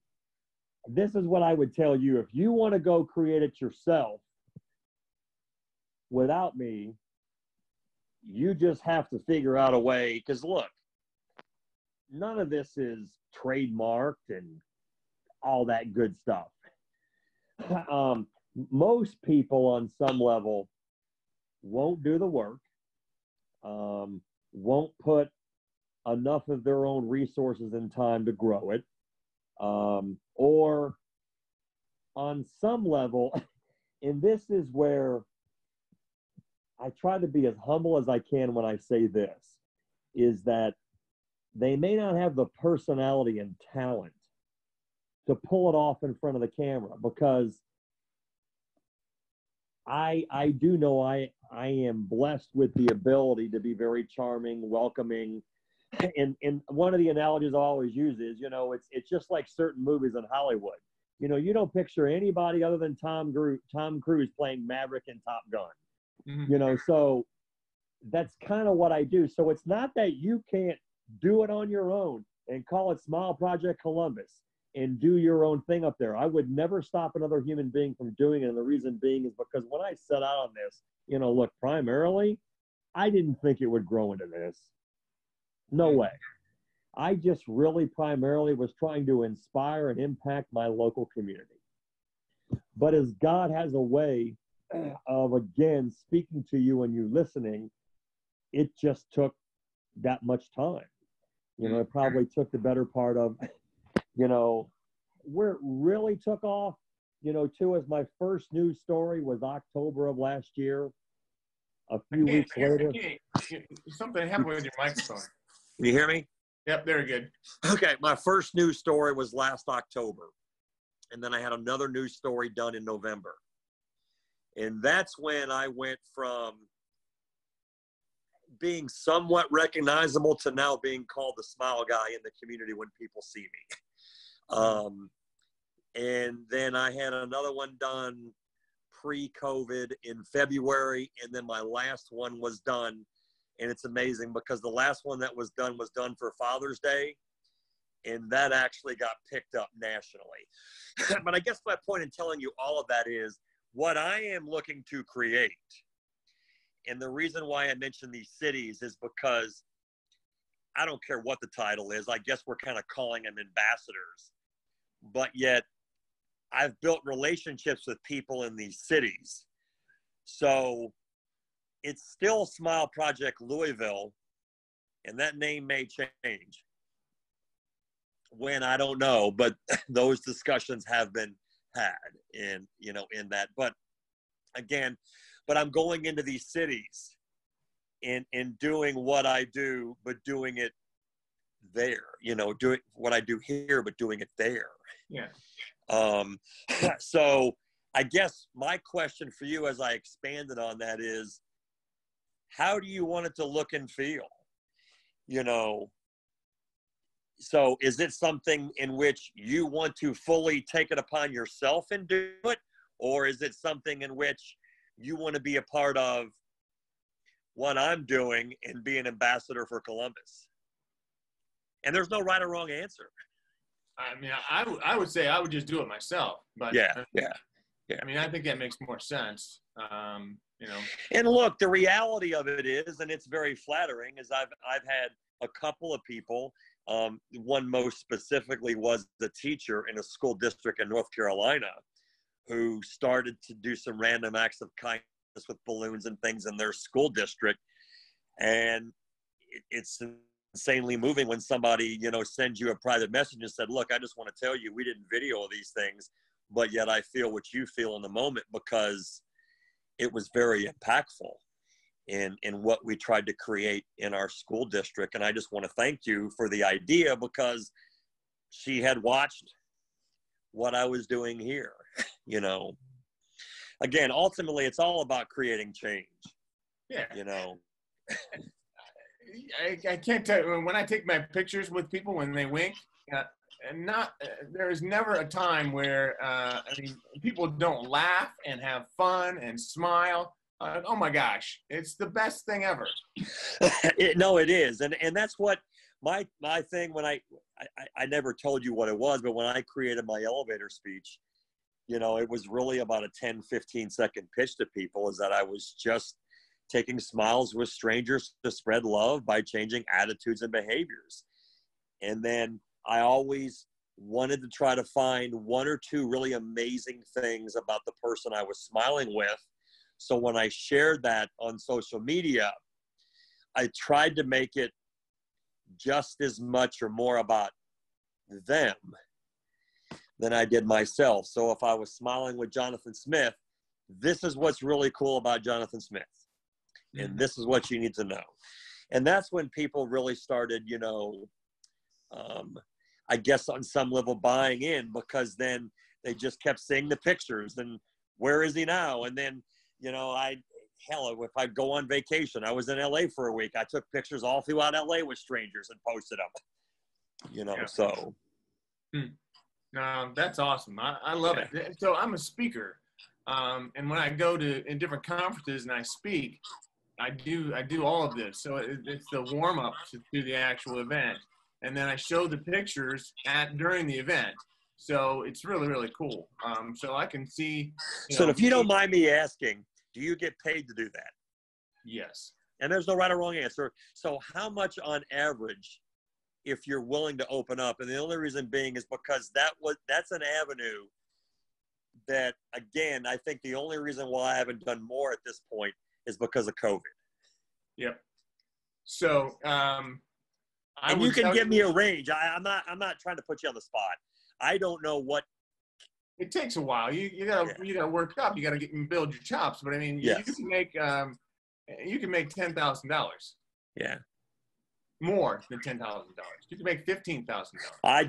this is what I would tell you. If you want to go create it yourself without me, you just have to figure out a way. Because look, none of this is trademarked and all that good stuff. Most people on some level won't do the work, won't put enough of their own resources and time to grow it, or on some level, and this is where I try to be as humble as I can when I say this, is that they may not have the personality and talent to pull it off in front of the camera, because I do know I am blessed with the ability to be very charming, welcoming. And one of the analogies I always use is, it's just like certain movies in Hollywood. You don't picture anybody other than Tom Cruise playing Maverick in Top Gun. Mm-hmm. So that's kind of what I do. So it's not that you can't do it on your own. and call it Smile Project Columbus and do your own thing up there. I would never stop another human being from doing it. And the reason being is because when I set out on this, you know, look, primarily, I didn't think it would grow into this. No way. I just really primarily was trying to inspire and impact my local community. But as God has a way of, again, speaking to you and you listening, it just took that much time. You know, it probably took the better part of, you know, where it really took off, you know, too, as my first news story was October of last year. A few weeks later. Something happened with your microphone. Can you hear me? Yep, very good. Okay, my first news story was last October. And then I had another news story done in November. And that's when I went from being somewhat recognizable to now being called the smile guy in the community when people see me. And then I had another one done pre-COVID in February, and then my last one was done. And it's amazing because the last one that was done for Father's Day, and that actually got picked up nationally. But I guess my point in telling you all of that is what I am looking to create. And the reason why I mention these cities is because I don't care what the title is. I guess we're kind of calling them ambassadors. But yet I've built relationships with people in these cities. So it's still Smile Project Louisville, and that name may change. When, I don't know, but those discussions have been had in, you know, in that. But again, but I'm going into these cities and doing what I do, but doing it there, you know, doing what I do here, but doing it there. Yeah. So I guess my question for you as I expanded on that is, how do you want it to look and feel? You know, so is it something in which you want to fully take it upon yourself and do it? Or is it something in which you want to be a part of what I'm doing and be an ambassador for Columbus? And there's no right or wrong answer. I mean, I would say I would just do it myself, but yeah. I mean, I think that makes more sense. You know. And look, the reality of it is, and it's very flattering, is I've had a couple of people. One most specifically was the teacher in a school district in North Carolina who started to do some random acts of kindness with balloons and things in their school district. And it's insanely moving when somebody, you know, sends you a private message and said, look, I just want to tell you, we didn't video these things, but yet I feel what you feel in the moment, because it was very impactful in what we tried to create in our school district. And I just want to thank you for the idea, because she had watched what I was doing here. You know, again, ultimately it's all about creating change. Yeah. You know, I can't tell you, when I take my pictures with people when they wink, and there is never a time where I mean, people don't laugh and have fun and smile. Oh my gosh, it's the best thing ever. No, it is, and that's what my thing when I never told you what it was, but when I created my elevator speech, you know, it was really about a 10-15 second pitch to people, is that I was just taking smiles with strangers to spread love by changing attitudes and behaviors. And then I always wanted to try to find one or two really amazing things about the person I was smiling with. So when I shared that on social media, I tried to make it just as much or more about them than I did myself. So if I was smiling with Jonathan Smith, this is what's really cool about Jonathan Smith. And this is what you need to know. And that's when people really started, you know, I guess on some level buying in, because then they just kept seeing the pictures and where is he now? And then, you know, if I'd go on vacation, I was in LA for a week. I took pictures all throughout LA with strangers and posted them, you know, yeah. So. That's awesome. I love it. So I'm a speaker. And when I go in different conferences and I speak, I do all of this. So it's the warm up to the actual event. and then I show the pictures during the event. So it's really, really cool. So I can see. So if you don't mind me asking, do you get paid to do that? Yes. And there's no right or wrong answer. So how much on average, if you're willing to open up? And the only reason being is because that's an avenue that, again, I think the only reason why I haven't done more at this point is because of COVID. Yep. So, and you can give me a range. I'm not trying to put you on the spot. I don't know what. It takes a while. You gotta work up. You gotta build your chops. But I mean, yes. you can make $10,000. Yeah. More than $10,000. You can make $15,000. I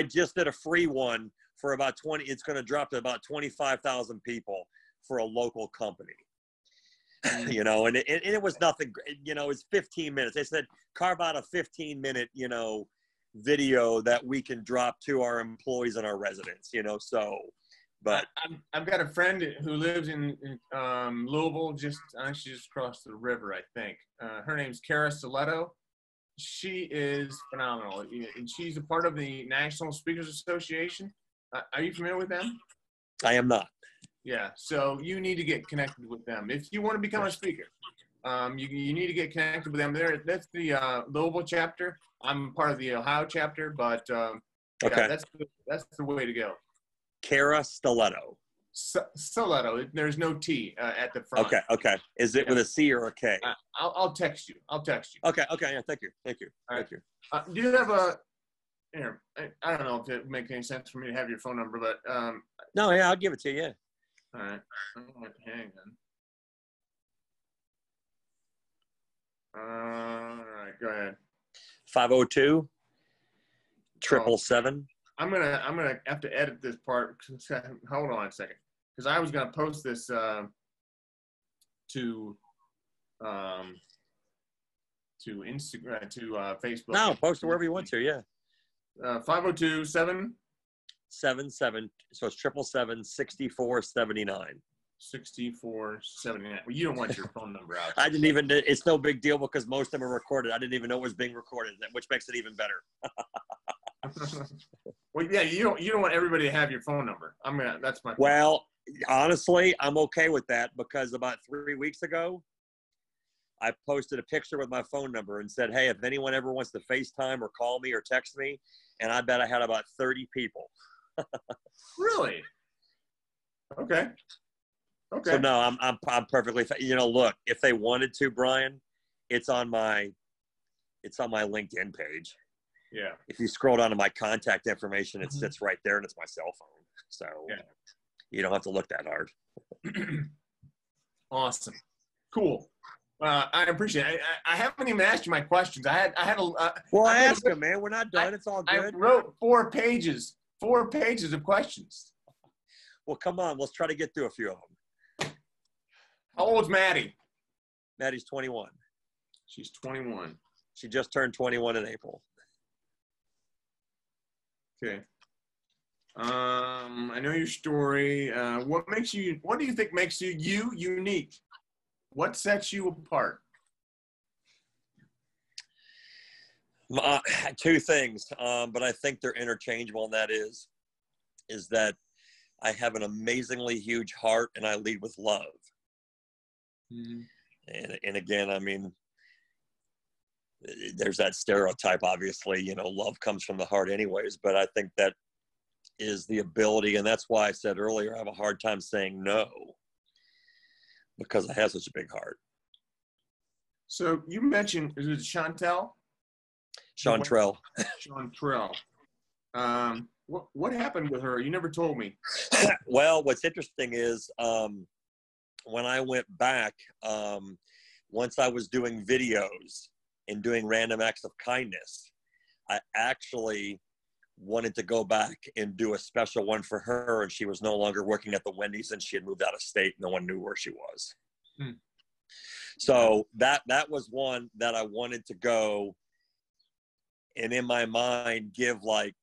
just did a free one for about 20. It's going to drop to about 25,000 people for a local company. You know, and it was nothing. You know, it's 15 minutes. They said carve out a 15-minute, video that we can drop to our employees and our residents. You know, so. But I've got a friend who lives in Louisville, just across the river, I think. Her name's Cara Stiletto. She is phenomenal, and she's a part of the National Speakers Association. Are you familiar with them? I am not. Yeah, so you need to get connected with them if you want to become a speaker. You need to get connected with them. That's the Louisville chapter. I'm part of the Ohio chapter, but okay, that's the way to go. Cara Stiletto. Stiletto. There's no T at the front. Okay. Is it with a C or a K? I'll text you. Okay. Yeah. Thank you. Thank you. Do you have a? Here, I don't know if it makes any sense for me to have your phone number, but no. Yeah, I'll give it to you. Yeah. All right. Hang on. All right. Go ahead. 502-777. I'm gonna have to edit this part. Hold on a second, because I was gonna post this to Instagram, to Facebook. No, post it wherever you want to. Yeah. 502-777. So it's 777-6479. 6479. Well, you don't want your phone number out. I didn't even. It's no big deal because most of them are recorded. I didn't even know it was being recorded, which makes it even better. Well, yeah, you don't want everybody to have your phone number. That's my. Well, honestly, I'm okay with that because about 3 weeks ago, I posted a picture with my phone number and said, "Hey, if anyone ever wants to FaceTime or call me or text me," and I bet I had about 30 people. Really? Okay. So no, I'm perfectly. Look, if they wanted to, Brian, it's on my LinkedIn page. Yeah. If you scroll down to my contact information, it sits right there, and it's my cell phone. So you don't have to look that hard. Awesome. Cool. I appreciate it. I haven't even asked you my questions. I had a. Well, ask them, man. We're not done. It's all good. I wrote 4 pages of questions. Well, come on. Let's try to get through a few of them. How old's Maddie? Maddie's 21. She's 21. She just turned 21 in April. Okay. I know your story. What do you think makes you unique? What sets you apart? 2 things, but I think they're interchangeable, and that is that I have an amazingly huge heart and I lead with love. Mm-hmm. And again, I mean, there's that stereotype, obviously, love comes from the heart anyways, but I think that is the ability. And that's why I said earlier, I have a hard time saying no because I have such a big heart. So you mentioned, is it Chantel? Chantrell. Chantrell. What happened with her? You never told me. Well, what's interesting is when I went back, once I was doing videos and doing random acts of kindness, I actually wanted to go back and do a special one for her, and she was no longer working at the Wendy's and she had moved out of state. No one knew where she was. So that was one that I wanted to go and in my mind give like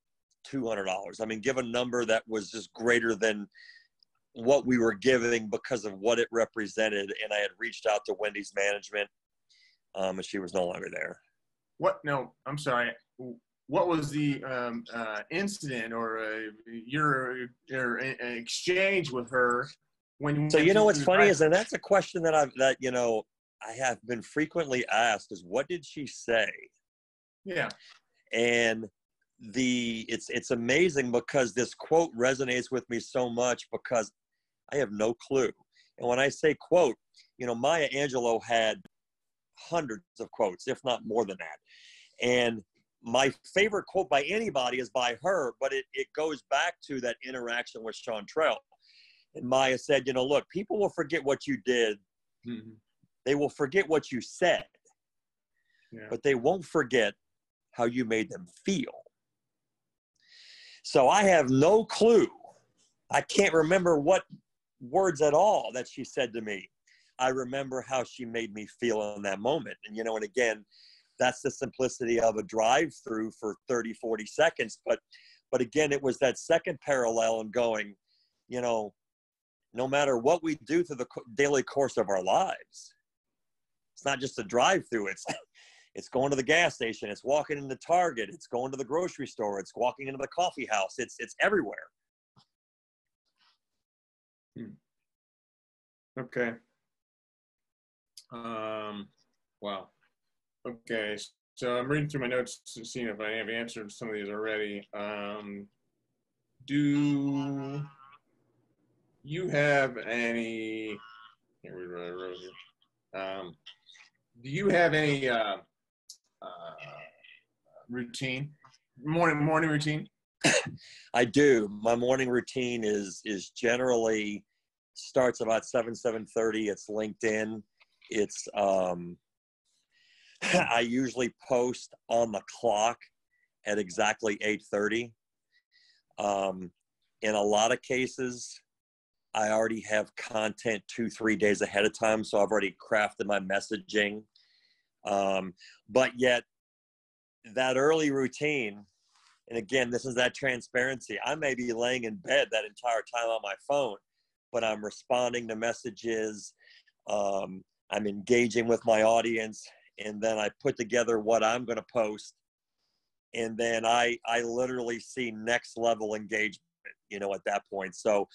$200. I mean, give a number that was just greater than what we were giving because of what it represented. And I had reached out to Wendy's management, and she was no longer there. What? No, I'm sorry. what was the incident or your exchange with her when you So, went you know, what's to the funny drive? is, and that's a question that I have been frequently asked, is what did she say? Yeah. And it's amazing because this quote resonates with me so much because I have no clue. And when I say quote, you know, Maya Angelou had hundreds of quotes, if not more than that. And my favorite quote by anybody is by her, but it goes back to that interaction with Chantrell. And Maya said, you know, look, people will forget what you did. Mm-hmm. They will forget what you said, but they won't forget how you made them feel. So I have no clue. I can't remember what words at all that she said to me. I remember how she made me feel in that moment. And, you know, and again, that's the simplicity of a drive-through for 30, 40 seconds. But again, it was that second parallel and going, you know, no matter what we do through the daily course of our lives, it's not just a drive-through. It's going to the gas station. It's walking into Target. It's going to the grocery store. It's walking into the coffee house. It's everywhere. Okay. Wow. Okay. So I'm reading through my notes to see if I have answered some of these already. Do you have any? Here we wrote here. Do you have any routine? Morning routine? I do. My morning routine is generally starts about 7:30. It's LinkedIn. It's I usually post on the clock at exactly 8:30. In a lot of cases, I already have content 2-3 days ahead of time, so I've already crafted my messaging. But yet, that early routine, and again, this is that transparency. I may be laying in bed that entire time on my phone, but I'm responding to messages. I'm engaging with my audience, and then I put together what I'm going to post. And then I literally see next level engagement, you know, at that point. So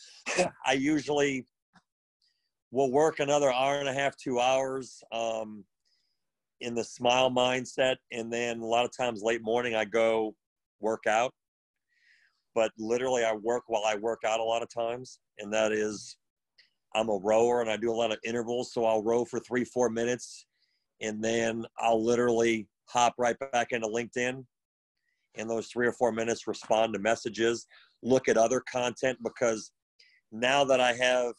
I usually will work another hour and a half, 2 hours in the smile mindset. And then a lot of times late morning, I go work out. But literally I work while I work out a lot of times. And that is, I'm a rower and I do a lot of intervals. So I'll row for 3-4 minutes. And then I'll literally hop right back into LinkedIn. In those 3 or 4 minutes, respond to messages, look at other content, because now that I have,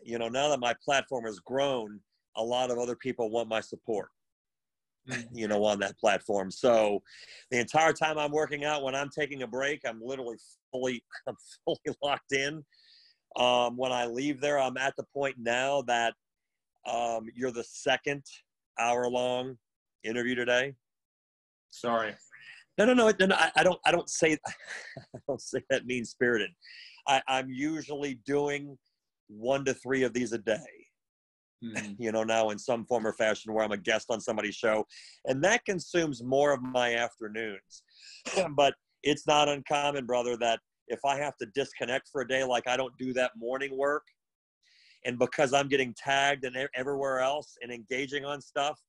now that my platform has grown, a lot of other people want my support, you know, on that platform. So the entire time I'm working out, when I'm taking a break, I'm literally fully locked in. When I leave there, I'm at the point now that you're the second hour-long interview today. Sorry. No. I don't say I don't say that mean-spirited. I'm usually doing 1 to 3 of these a day. You know, now in some form or fashion, where I'm a guest on somebody's show, and that consumes more of my afternoons. But it's not uncommon, brother, that if I have to disconnect for a day, like I don't do that morning work, and because I'm getting tagged and everywhere else and engaging on stuff,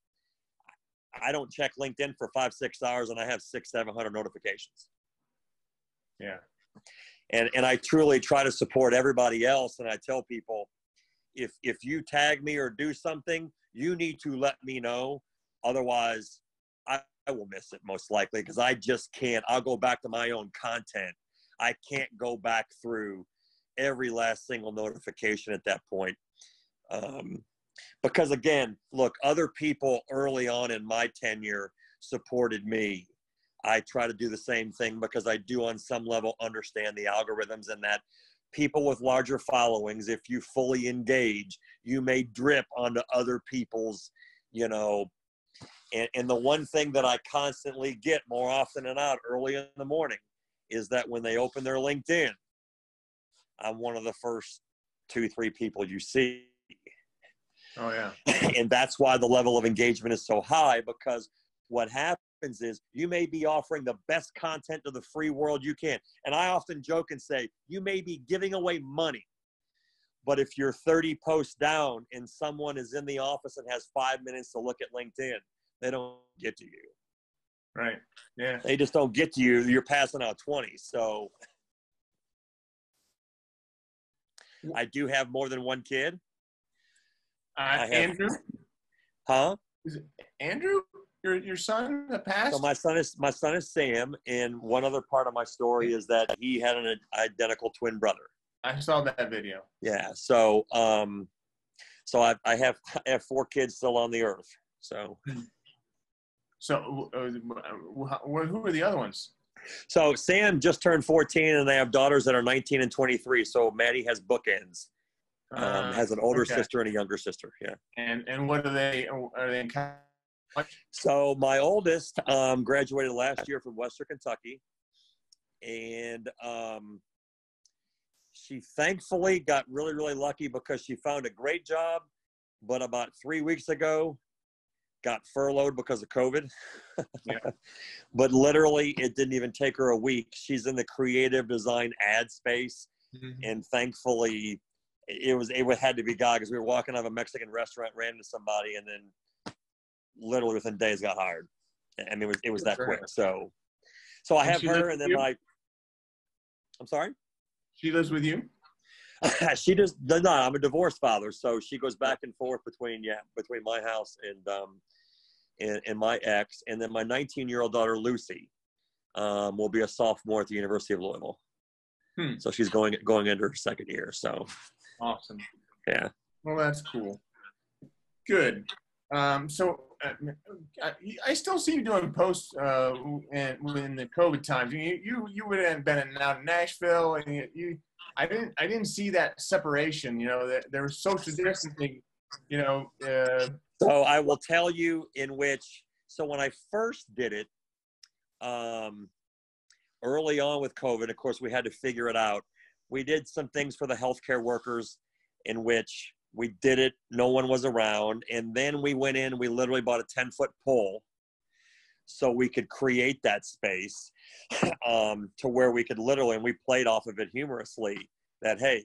I don't check LinkedIn for 5-6 hours, and I have 600-700 notifications. Yeah. And I truly try to support everybody else. And I tell people, if you tag me or do something, you need to let me know. Otherwise, I will miss it most likely, because I just can't. I'll go back to my own content. I can't go back through every last single notification at that point. Because again, look, other people early on in my tenure supported me. I try to do the same thing, because I do on some level understand the algorithms, and that people with larger followings, if you fully engage, you may drip onto other people's, you know, and the one thing that I constantly get more often than not early in the morning is that when they open their LinkedIn, I'm one of the first 2-3 people you see. Oh, yeah. And that's why the level of engagement is so high, because what happens happens is you may be offering the best content to the free world you can. And I often joke and say, you may be giving away money, but if you're 30 posts down and someone is in the office and has 5 minutes to look at LinkedIn, they don't get to you. Right. Yeah. They just don't get to you. You're passing out 20. So I do have more than one kid. Andrew? Huh? Is it Andrew? Your son that passed? So my son is Sam, and one other part of my story is that he had an identical twin brother. I saw that video. Yeah. So I have 4 kids still on the earth. So who are the other ones? So Sam just turned 14, and they have daughters that are 19 and 23. So Maddie has bookends. Has an older sister and a younger sister. Yeah. And what are they in college? So my oldest graduated last year from Western Kentucky, and she thankfully got really, really lucky because she found a great job, but about 3 weeks ago got furloughed because of COVID. Yeah. But literally it didn't even take her a week. She's in the creative design ad space. Mm-hmm. And thankfully it had to be God, because we were walking out of a Mexican restaurant, ran into somebody, and then literally within days got hired. I mean, it was that quick. So I have her, and then I'm sorry? She lives with you? She does not. I'm a divorced father, so she goes back and forth between my house and my ex, and then my 19-year-old daughter Lucy will be a sophomore at the University of Louisville. So she's going into her second year. So awesome. Yeah. Well, that's cool. Good. So I still see you doing posts in the COVID times. You would have been out in Nashville, and I didn't see that separation. That there was social distancing. So I will tell you so when I first did it, early on with COVID, of course, we had to figure it out. We did some things for the healthcare workers in which we did it. No one was around. And then we went in, we literally bought a 10-foot pole so we could create that space to where we could literally, and we played off of it humorously, that, hey,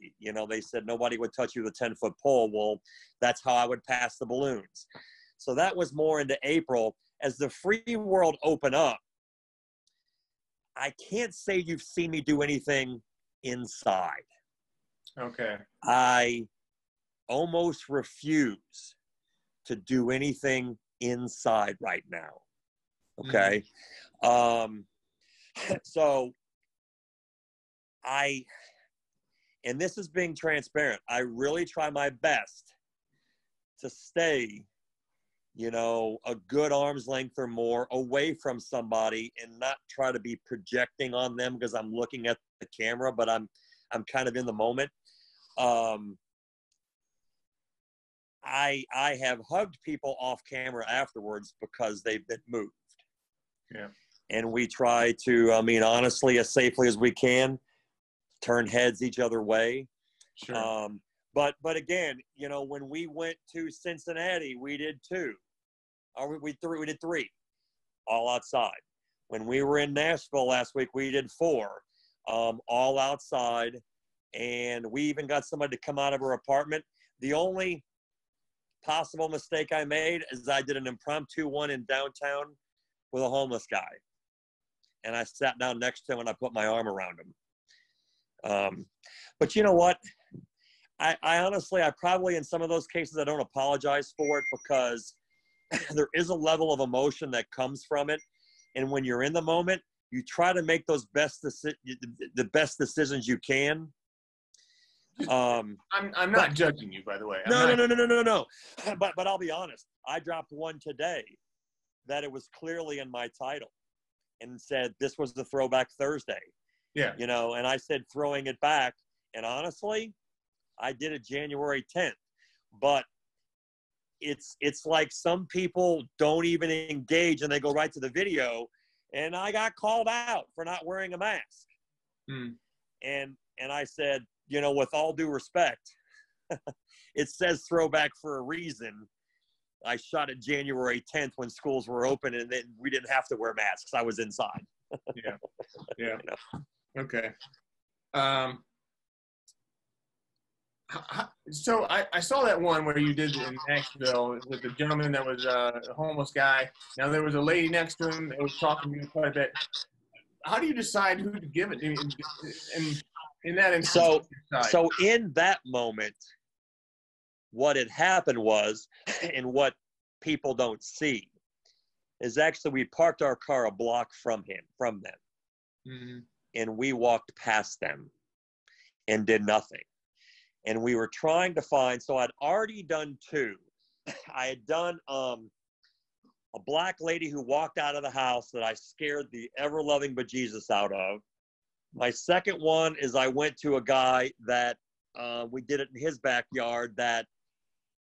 they said nobody would touch you with a 10-foot pole. Well, that's how I would pass the balloons. So that was more into April. As the free world opened up, I can't say you've seen me do anything inside. Okay. I almost refuse to do anything inside right now. Okay. So and this is being transparent, I really try my best to stay, a good arm's length or more away from somebody and not try to be projecting on them because I'm looking at the camera, but I'm kind of in the moment. I have hugged people off camera afterwards because they've been moved. Yeah. And we try to, honestly, as safely as we can, turn heads each other way. Sure. But again, when we went to Cincinnati, we did 2. Or we did 3, all outside. When we were in Nashville last week, we did 4, all outside. And we even got somebody to come out of her apartment. The only possible mistake I made is I did an impromptu one in downtown with a homeless guy. And I sat down next to him and I put my arm around him. But you know what? I honestly, I probably, in some of those cases, I don't apologize for it because there is a level of emotion that comes from it. And when you're in the moment, you try to make those the best decisions you can. I'm not judging you, by the way. No. But I'll be honest. I dropped one today that it was clearly in my title and said this was the Throwback Thursday. Yeah. And I said throwing it back. And honestly, I did it January 10th. But it's like some people don't even engage and they go right to the video. And I got called out for not wearing a mask. And I said, with all due respect, it says throwback for a reason. I shot it January 10th when schools were open, and then we didn't have to wear masks. I was inside. Yeah. Yeah. You know? Okay. So I saw that one where you did in Nashville with the gentleman that was a homeless guy. Now there was a lady next to him that was talking to you quite a bit. How do you decide who to give it in that instance? So in that moment, what had happened was, and what people don't see, is actually we parked our car a block from them. Mm-hmm. And we walked past them and did nothing. And we were trying to find, so I'd already done two. I had done a black lady who walked out of the house that I scared the ever-loving bejesus out of. My second one is I went to a guy that we did it in his backyard, that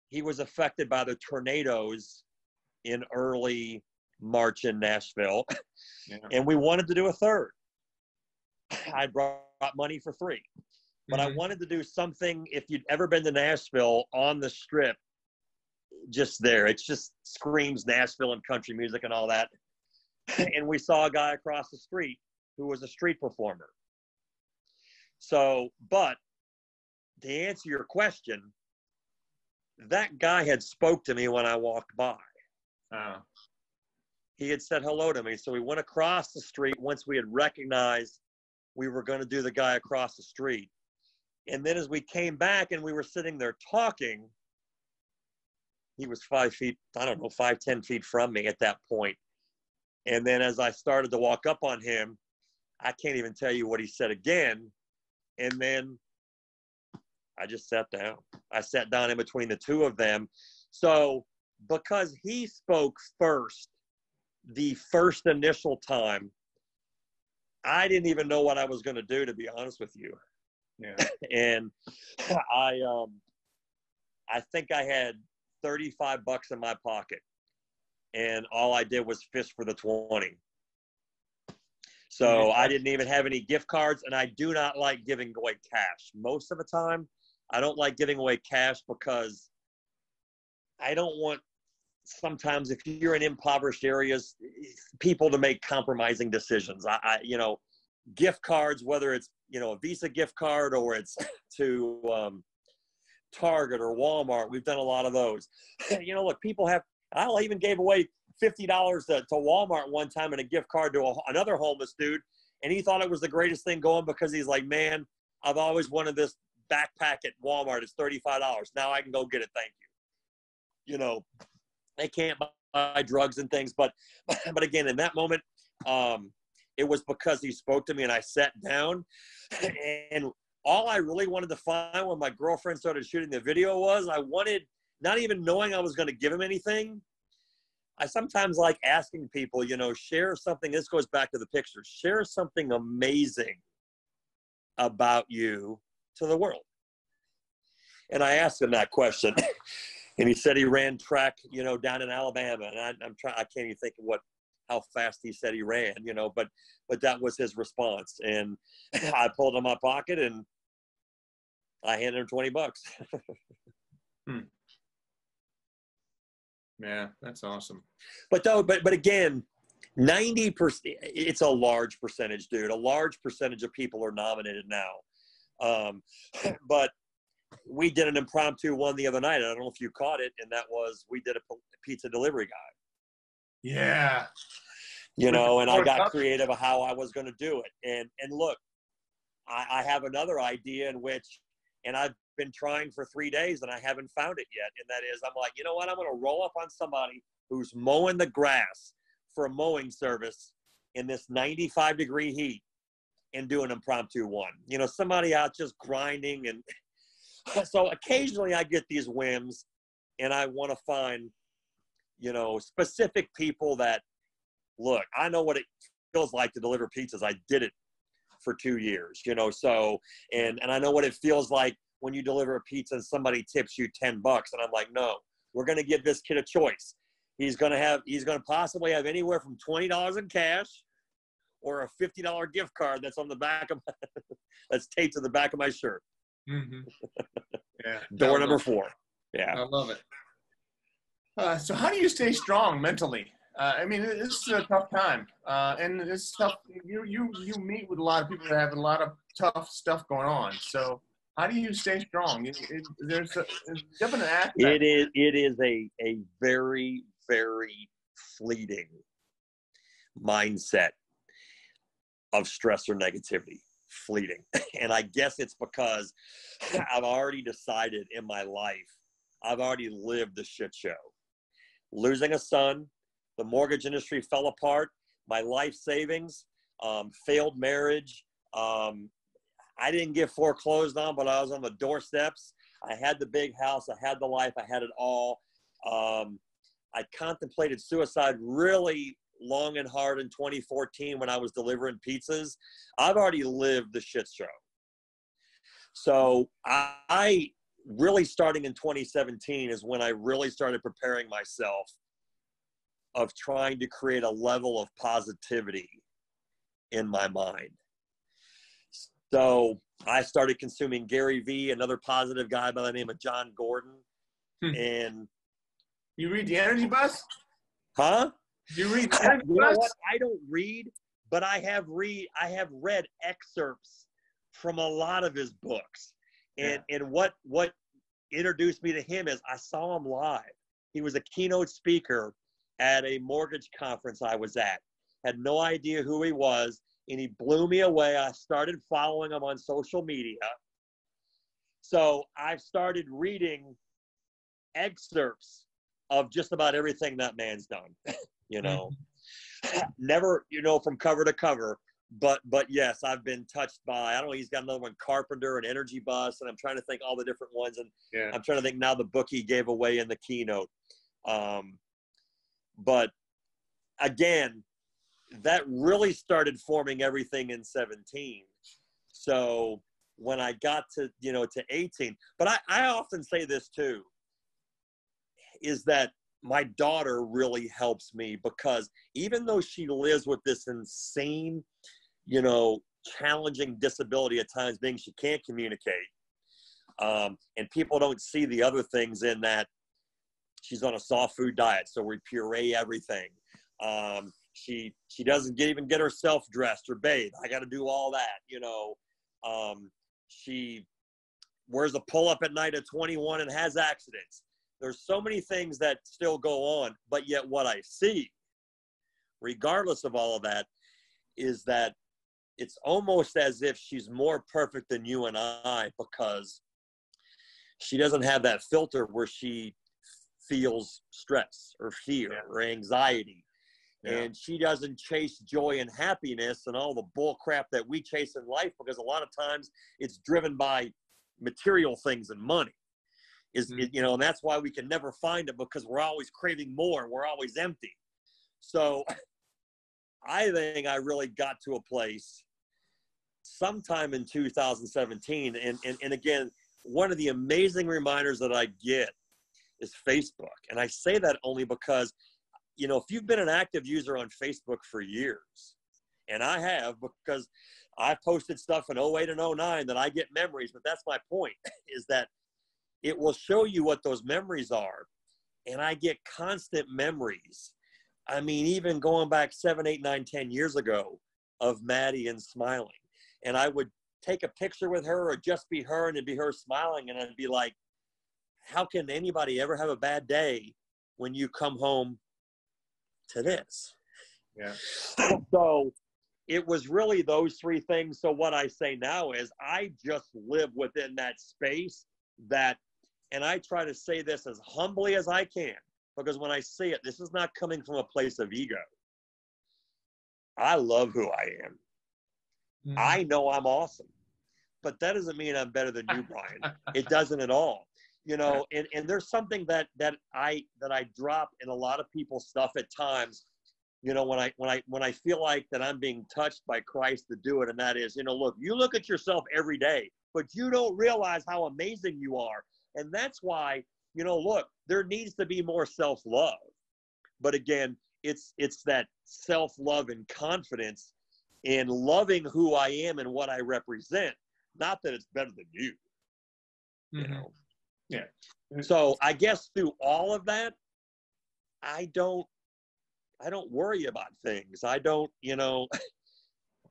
he was affected by the tornadoes in early March in Nashville. Yeah. And we wanted to do a third. I brought money for three. But I wanted to do something, if you'd ever been to Nashville, on the Strip, just there. It just screams Nashville and country music and all that. And we saw a guy across the street who was a street performer. So, but to answer your question, that guy had spoke to me when I walked by. He had said hello to me. So we went across the street once we had recognized we were going to do the guy across the street. And then as we came back and we were sitting there talking, he was 5 feet, 10 feet from me at that point. And then as I started to walk up on him, I can't even tell you what he said again. And then I just sat down. I sat down in between the two of them. So because he spoke first, the first initial time, I didn't even know what I was going to do, to be honest with you. Yeah. And I think I had $35 in my pocket, and all I did was fish for the 20. So I didn't even have any gift cards, and I do not like giving away cash. Most of the time, I don't like giving away cash because I don't want, sometimes if you're in impoverished areas, people to make compromising decisions. I gift cards, whether it's, a Visa gift card or it's to Target or Walmart. We've done a lot of those. Look, I even gave away $50 to Walmart one time in a gift card to another homeless dude. And he thought it was the greatest thing going because he's like, man, I've always wanted this backpack at Walmart. It's $35. Now I can go get it. Thank you. They can't buy drugs and things. But again, in that moment, it was because he spoke to me and I sat down. And all I really wanted to find when my girlfriend started shooting the video was I wanted, not even knowing I was going to give him anything, I sometimes like asking people, share something. This goes back to the picture. Share something amazing about you to the world. And I asked him that question. And he said he ran track, down in Alabama. And I can't even think of how fast he said he ran, but that was his response. And I pulled in my pocket and I handed him $20. Yeah, that's awesome. But again, 90%, it's a large percentage, dude. A large percentage of people are nominated now. But we did an impromptu one the other night. I don't know if you caught it. And that was, we did a pizza delivery guy. Yeah. And I got creative of how I was going to do it. And look, I have another idea in which, and I've been trying for 3 days and I haven't found it yet. And that is, I'm like, you know what? I'm going to roll up on somebody who's mowing the grass for a mowing service in this 95-degree heat and do an impromptu one. Somebody out just grinding. And so occasionally I get these whims and I want to find, specific people that, look, I know what it feels like to deliver pizzas. I did it for 2 years, so, and I know what it feels like when you deliver a pizza and somebody tips you $10. And I'm like, no, we're going to give this kid a choice. He's going to possibly have anywhere from $20 in cash or a $50 gift card that's on the back of that's taped to the back of my shirt. Mm-hmm. Yeah. Door number 4. Yeah. I love it. So how do you stay strong mentally? I mean, this is a tough time, and it's tough. You meet with a lot of people that have a lot of tough stuff going on. So how do you stay strong? There's a definite aspect. It is a very, very fleeting mindset of stress or negativity. Fleeting. And I guess it's because I've already decided in my life, I've already lived the shit show. Losing a son, the mortgage industry fell apart, my life savings, failed marriage. I didn't get foreclosed on, but I was on the doorsteps. I had the big house. I had the life. I had it all. I contemplated suicide really long and hard in 2014 when I was delivering pizzas. I've already lived the shit show. So I really, starting in 2017 is when I really started preparing myself of trying to create a level of positivity in my mind. So I started consuming Gary Vee, another positive guy by the name of John Gordon. And you read the Energy Bus? Huh? You read the Energy Bus? You know what? I don't read, but I have read excerpts from a lot of his books. And what introduced me to him is I saw him live. He was a keynote speaker at a mortgage conference I was at. Had no idea who he was, and he blew me away. I started following him on social media. So I've started reading excerpts of just about everything that man's done, you know. Never, you know, from cover to cover, but yes, I've been touched by, I don't know, he's got another one, Carpenter, and Energy Bus, and I'm trying to think all the different ones, and I'm trying to think now the book he gave away in the keynote. But again, that really started forming everything in 17. So when I got to, you know, to 18, but I often say this too, is that my daughter really helps me, because even though she lives with this insane, you know, challenging disability at times, being she can't communicate, and people don't see the other things in that. She's on a soft food diet, so we puree everything. She doesn't even get herself dressed or bathed. I got to do all that, you know. She wears a pull-up at night at 21 and has accidents. There's so many things that still go on, but yet what I see, regardless of all of that, is that it's almost as if she's more perfect than you and I, because she doesn't have that filter where she feels stress or fear or anxiety. And she doesn't chase joy and happiness and all the bull crap that we chase in life, because a lot of times it's driven by material things and money. You know, and that's why we can never find it, because we're always craving more. We're always empty. So I think I really got to a place sometime in 2017. And again, one of the amazing reminders that I get is Facebook. And I say that only because, you know, if you've been an active user on Facebook for years, and I have, because I posted stuff in 08 and 09 that I get memories, but that's my point, is that it will show you what those memories are. And I get constant memories. I mean, even going back 7, 8, 9, 10 years ago, of Maddie and smiling. And I would take a picture with her, or just be her, and it'd be her smiling. And I'd be like, how can anybody ever have a bad day when you come home to this? So it was really those three things. So what I say now is I just live within that space that, and I try to say this as humbly as I can, because when I say it, this is not coming from a place of ego. I love who I am. I know I'm awesome, but that doesn't mean I'm better than you, Brian. It doesn't at all. You know, and there's something that I drop in a lot of people's stuff at times, you know, when I feel like that I'm being touched by Christ to do it. And that is, you know, look, you look at yourself every day, but you don't realize how amazing you are. And that's why, you know, look, there needs to be more self-love. But again, it's that self-love and confidence in loving who I am and what I represent. Not that it's better than you, you know. Yeah. So I guess through all of that, I don't worry about things. I don't,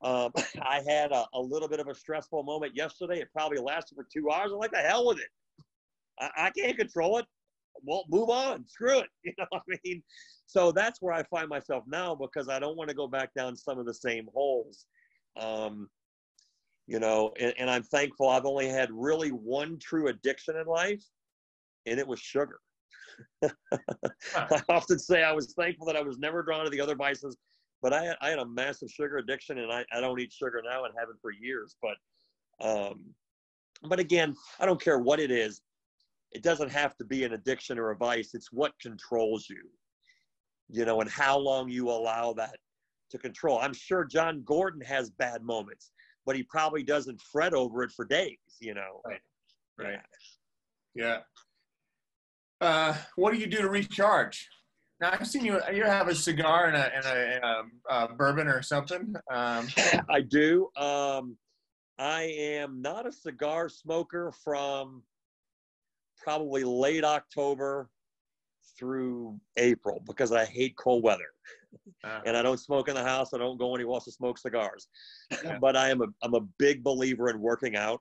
I had a little bit of a stressful moment yesterday. It probably lasted for 2 hours. I'm like, the hell with it. I can't control it. Well, move on. Screw it. You know what I mean? So that's where I find myself now, because I don't want to go back down some of the same holes. And I'm thankful I've only had really one true addiction in life, and it was sugar. I often say I was thankful that I was never drawn to the other vices, but I had a massive sugar addiction, and I don't eat sugar now and haven't for years. But again, I don't care what it is. It doesn't have to be an addiction or a vice. It's what controls you, and how long you allow that to control. I'm sure John Gordon has bad moments, but he probably doesn't fret over it for days, Right. Yeah. What do you do to recharge? Now, I've seen you have a cigar and a bourbon or something. I do. I am not a cigar smoker from probably late October through April, because I hate cold weather. And I don't smoke in the house. I don't go when he wants to smoke cigars. Yeah. But I'm a big believer in working out.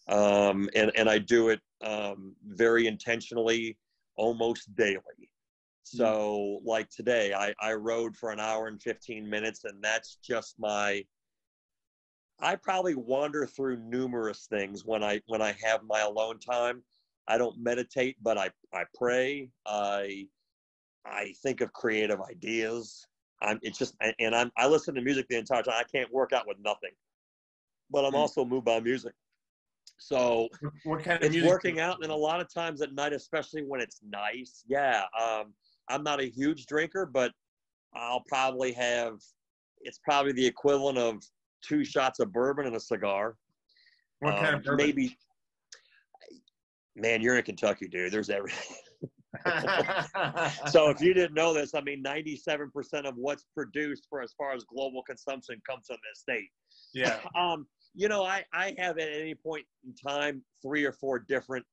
And I do it very intentionally, almost daily. So like today, I rode for an hour and 15 minutes, and that's just I probably wander through numerous things when I have my alone time. I don't meditate, but I pray. I think of creative ideas. I listen to music the entire time. I can't work out with nothing, but I'm also moved by music. So what kind of it's music? Working out, and a lot of times at night, especially when it's nice. Yeah. I'm not a huge drinker, but I'll probably it's probably the equivalent of 2 shots of bourbon and a cigar. What kind of bourbon? Maybe, man, you're in Kentucky, dude. There's everything. So if you didn't know this, 97% of what's produced as far as global consumption comes from this state. Yeah. I have at any point in time 3 or 4 different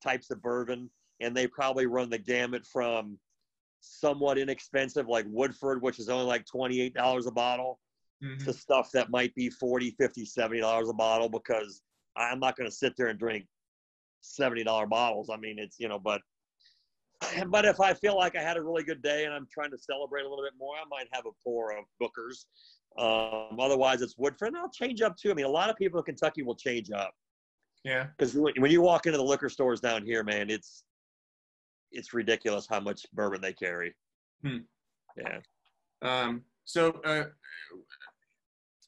types of bourbon, and they probably run the gamut from somewhat inexpensive, like Woodford, which is only like $28 a bottle, to stuff that might be $40, $50, $70 a bottle, because I'm not going to sit there and drink $70 bottles. It's, but if I feel like I had a really good day and I'm trying to celebrate a little bit more, I might have a pour of Booker's. Otherwise it's Woodford, and I'll change up too. A lot of people in Kentucky will change up. Yeah. Because when you walk into the liquor stores down here, man, it's ridiculous how much bourbon they carry. Yeah. So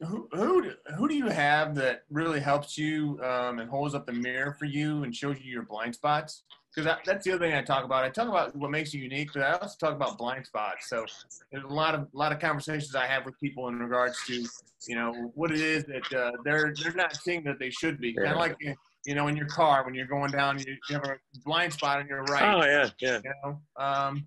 who do you have that really helps you and holds up the mirror for you and shows you your blind spots? Because that's the other thing I talk about. I talk about what makes you unique, but I also talk about blind spots. So there's a lot of conversations I have with people in regards to what it is that they're not seeing that they should be. Kind of like in your car when you're going down, you have a blind spot on your right. Oh yeah.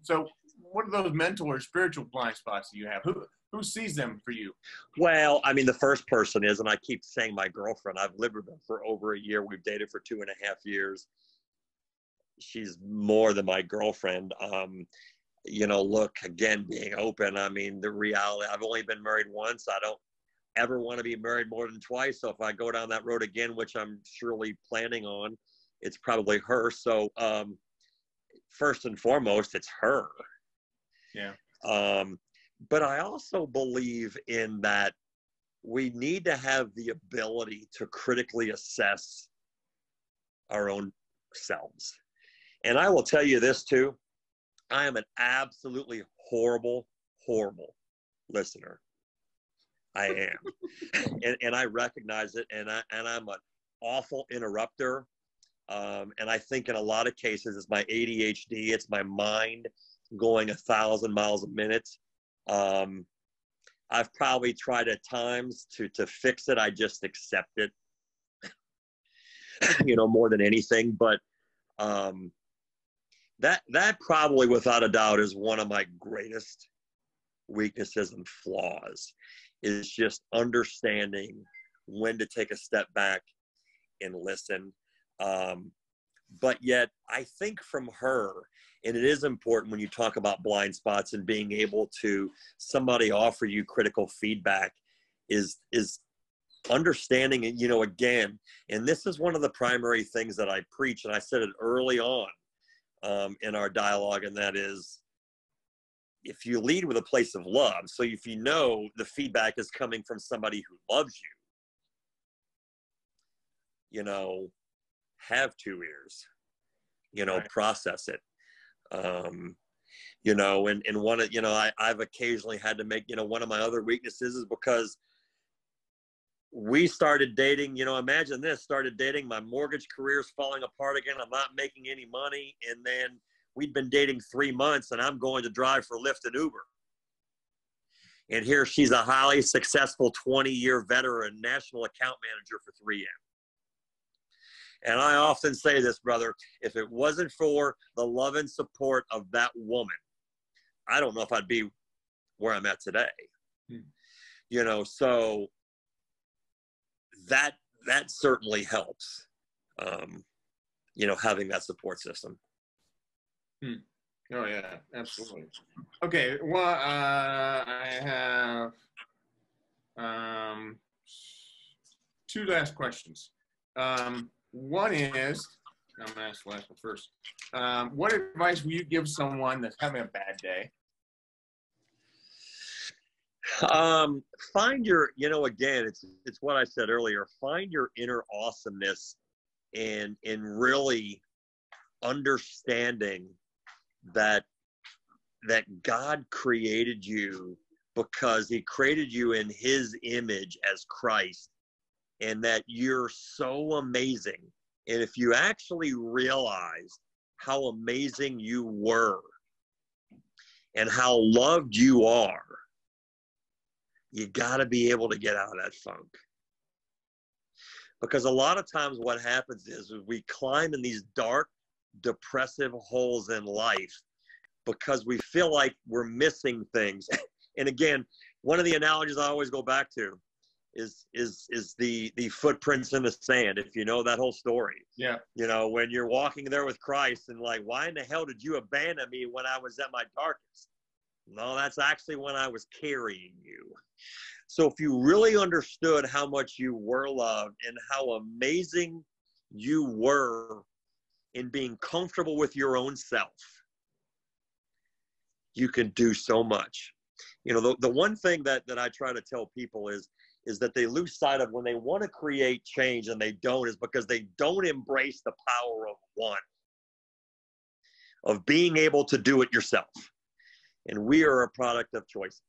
So what are those mental or spiritual blind spots that you have? Who sees them for you? Well, the first person is, and I keep saying my girlfriend. I've lived with her for over a year. We've dated for 2.5 years. She's more than my girlfriend. Look, again, being open, the reality, I've only been married once. I don't ever want to be married more than twice. So if I go down that road again, which I'm surely planning on, it's probably her. So first and foremost, it's her. Yeah. But I also believe in that we need to have the ability to critically assess our own selves. And I will tell you this too. I am an absolutely horrible, horrible listener. I am. and I recognize it. And I'm an awful interrupter. And I think in a lot of cases, it's my ADHD. It's my mind going 1,000 miles a minute. I've probably tried at times to fix it. I just accept it, more than anything. But that probably without a doubt is one of my greatest weaknesses and flaws, is just understanding when to take a step back and listen. but yet I think from her, and it is important when you talk about blind spots and being able to somebody offer you critical feedback is understanding it, again, and this is one of the primary things that I preach, and I said it early on in our dialogue, and that is, if you lead with a place of love, so if you know the feedback is coming from somebody who loves you, have two ears, Right. process it. And one of, I've occasionally had to make, one of my other weaknesses is because we started dating, imagine this, started dating, my mortgage career's falling apart again. I'm not making any money. And then we'd been dating 3 months and I'm going to drive for Lyft and Uber. And here she's a highly successful 20-year veteran, national account manager for 3M. And I often say this, brother, if it wasn't for the love and support of that woman, I don't know if I'd be where I'm at today. So that certainly helps, having that support system. Oh yeah, absolutely. Okay, well, I have 2 last questions. One is, I'm gonna ask the last one first. What advice will you give someone that's having a bad day? Find your, again, it's what I said earlier, find your inner awesomeness and really understanding that God created you because he created you in his image as Christ, and that you're so amazing. And if you actually realize how amazing you were and how loved you are, you got to be able to get out of that funk. Because a lot of times what happens is we climb in these dark, depressive holes in life because we feel like we're missing things. And again, one of the analogies I always go back to is the footprints in the sand, if you know that whole story. Yeah. When you're walking there with Christ and like, why in the hell did you abandon me when I was at my darkest? No, that's actually when I was carrying you. So if you really understood how much you were loved and how amazing you were in being comfortable with your own self, you can do so much. The one thing that I try to tell people is that they lose sight of when they want to create change and they don't, is because they don't embrace the power of one, of being able to do it yourself. And we are a product of choices.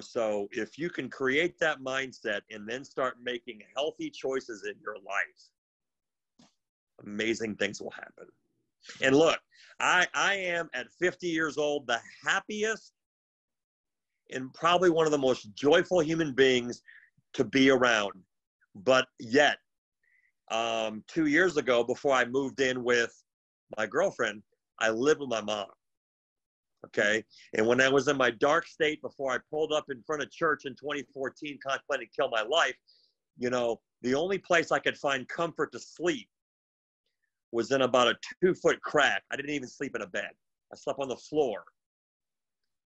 So if you can create that mindset and then start making healthy choices in your life, amazing things will happen. And look, I am at 50 years old, the happiest and probably one of the most joyful human beings to be around. But yet, 2 years ago, before I moved in with my girlfriend, I lived with my mom. Okay. And when I was in my dark state, before I pulled up in front of church in 2014, contemplating to kill my life, the only place I could find comfort to sleep was in about a 2-foot crack. I didn't even sleep in a bed. I slept on the floor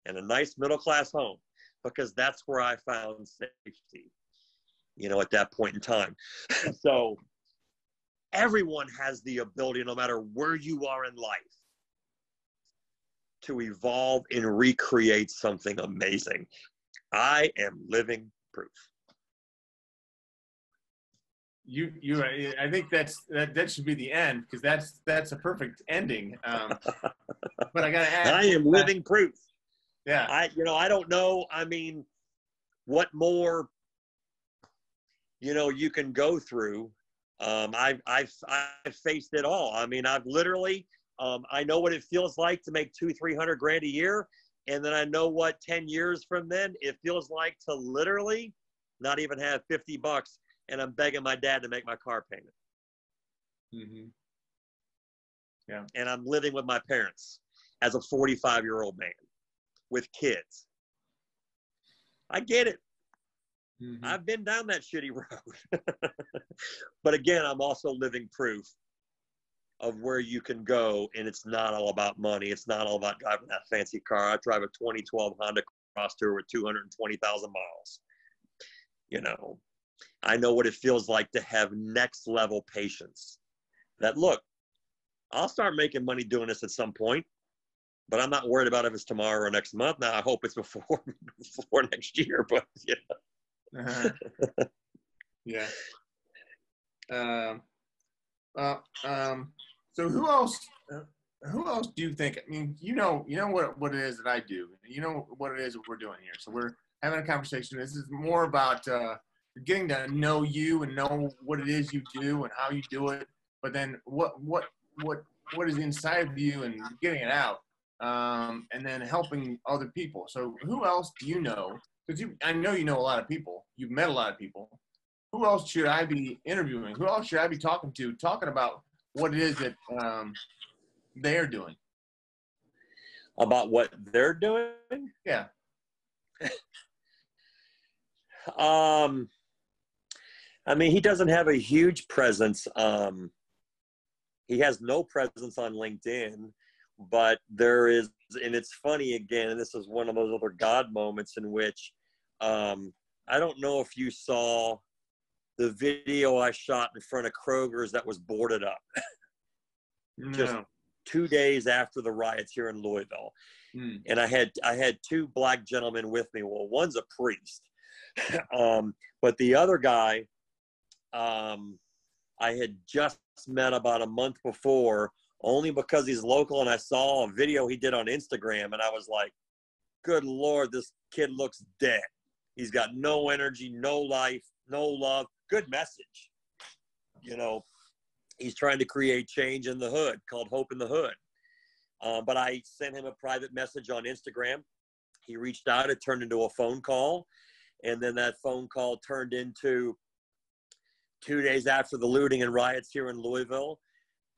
in a nice middle-class home because that's where I found safety, at that point in time. So everyone has the ability, no matter where you are in life, to evolve and recreate something amazing. I am living proof. I think that should be the end, because that's a perfect ending. But I gotta add, I am living proof. Yeah. I don't know. I mean, what more, you can go through. I've faced it all. I mean, I've literally, I know what it feels like to make $200,000-300,000 a year. And then I know what 10 years from then it feels like to literally not even have $50 and I'm begging my dad to make my car payment. Mm-hmm. Yeah. And I'm living with my parents as a 45-year-old man with kids. I get it. Mm-hmm. I've been down that shitty road. But again, I'm also living proof of where you can go, and it's not all about money. It's not all about driving that fancy car. I drive a 2012 Honda Crosstour with 220,000 miles. You know, I know what it feels like to have next level patience. That, look, I'll start making money doing this at some point, but I'm not worried about if it's tomorrow or next month. Now I hope it's before next year, but yeah. Uh-huh. Yeah. So who else do you think? I mean, you know what it is that I do. You know what it is that we're doing here. So we're having a conversation. This is more about getting to know you and know what it is you do and how you do it. But then what is inside of you and getting it out, and then helping other people. So who else do you know? Because I know you know a lot of people. You've met a lot of people. Who else should I be interviewing? Who else should I be talking to, talking about what it is that they're doing? About what they're doing? Yeah. I mean, he doesn't have a huge presence. He has no presence on LinkedIn, but there is, and it's funny again, and this is one of those other God moments in which I don't know if you saw the video I shot in front of Kroger's that was boarded up. No. Just 2 days after the riots here in Louisville. And I had two black gentlemen with me. Well, one's a priest. But the other guy, I had just met about a month before, only because he's local, and I saw a video he did on Instagram, and I was like, good Lord, this kid looks dead. He's got no energy, no life, no love. Good message. You know, he's trying to create change in the hood, called Hope in the Hood. But I sent him a private message on Instagram. He reached out. It turned into a phone call. And then that phone call turned into 2 days after the looting and riots here in Louisville.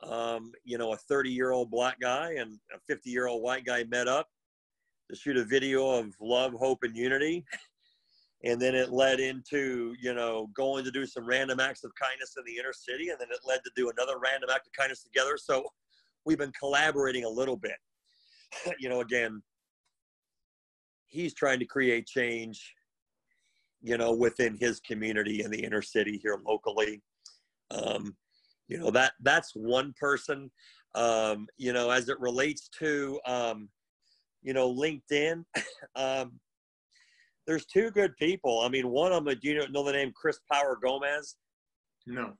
You know, a 30-year-old black guy and a 50-year-old white guy met up to shoot a video of love, hope, and unity. And then it led into, you know, going to do some random acts of kindness in the inner city. And then it led to do another random act of kindness together. So we've been collaborating a little bit. You know, again, he's trying to create change, you know, within his community in the inner city here locally. You know, that's one person. You know, as it relates to, you know, LinkedIn, there's two good people. I mean, one of them, do you know the name Chris Power Gomez? No.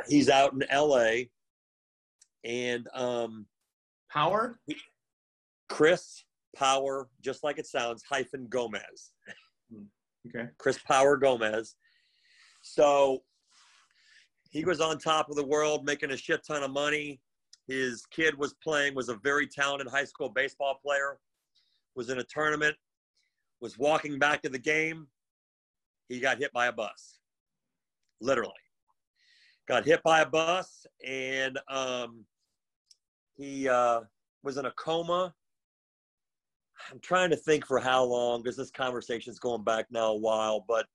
He's out in LA. And Power? Chris Power, just like it sounds, hyphen Gomez. Okay. Chris Power Gomez. So he was on top of the world, making a shit ton of money. His kid was a very talented high school baseball player, was in a tournament, was walking back to the game. He got hit by a bus. Literally. Got hit by a bus, and he was in a coma. I'm trying to think for how long, because this conversation is going back now a while, but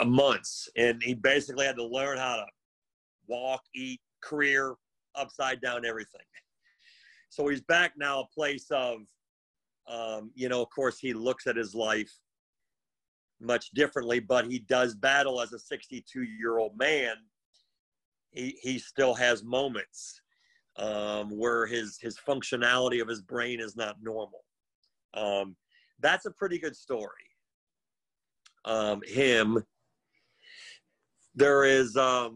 months. And he basically had to learn how to walk, eat, career, upside down, everything. So he's back now, a place of, you know, of course, he looks at his life much differently, but he does battle as a 62-year-old man. He still has moments where his functionality of his brain is not normal. That's a pretty good story. Him. There is, I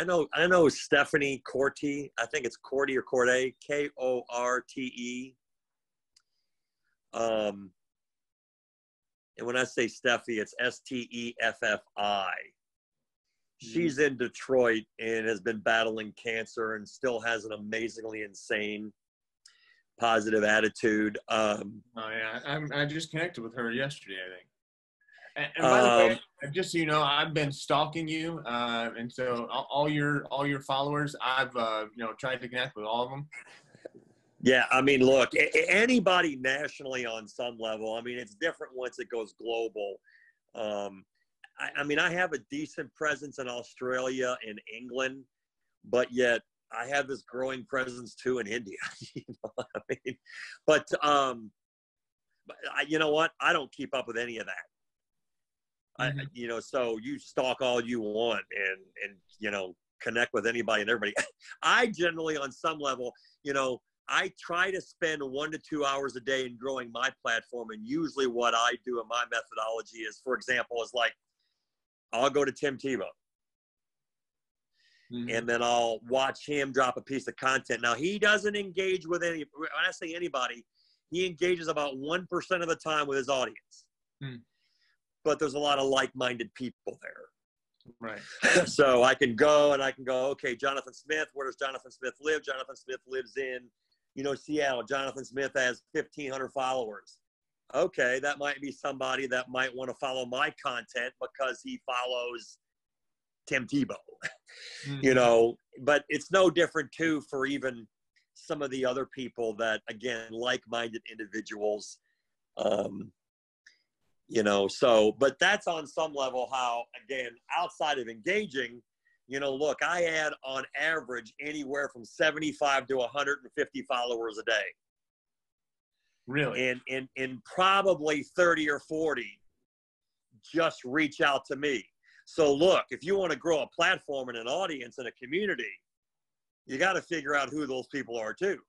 know Stephanie Corte. I think it's Corte or Corte, Korte. And when I say Steffi, it's Steffi. She's in Detroit and has been battling cancer and still has an amazingly insane positive attitude. Oh yeah, I just connected with her yesterday, I think. And by the way, just so you know, I've been stalking you, and so all your followers, I've you know, tried to connect with all of them. Yeah, I mean, look, anybody nationally on some level. I mean, it's different once it goes global. I mean, I have a decent presence in Australia and England, but yet I have this growing presence too in India. You know what I mean? But you know what? I don't keep up with any of that. You know, so you stalk all you want and you know, connect with anybody and everybody. I generally, on some level, you know, I try to spend 1 to 2 hours a day in growing my platform. And usually what I do in my methodology is, for example, is like, I'll go to Tim Tebow. And then I'll watch him drop a piece of content. Now, he doesn't engage with when I say anybody, he engages about 1% of the time with his audience. But there's a lot of like-minded people there. Right. So I can go, okay, Jonathan Smith, where does Jonathan Smith live? Jonathan Smith lives in, you know, Seattle. Jonathan Smith has 1,500 followers. Okay, that might be somebody that might want to follow my content because he follows Tim Tebow. You know, but it's no different too for even some of the other people that, again, like-minded individuals, you know, so, but that's on some level how, again, outside of engaging, you know, look, I had on average anywhere from 75 to 150 followers a day. Really? And probably 30 or 40 just reach out to me. So look, if you want to grow a platform and an audience and a community, you got to figure out who those people are too.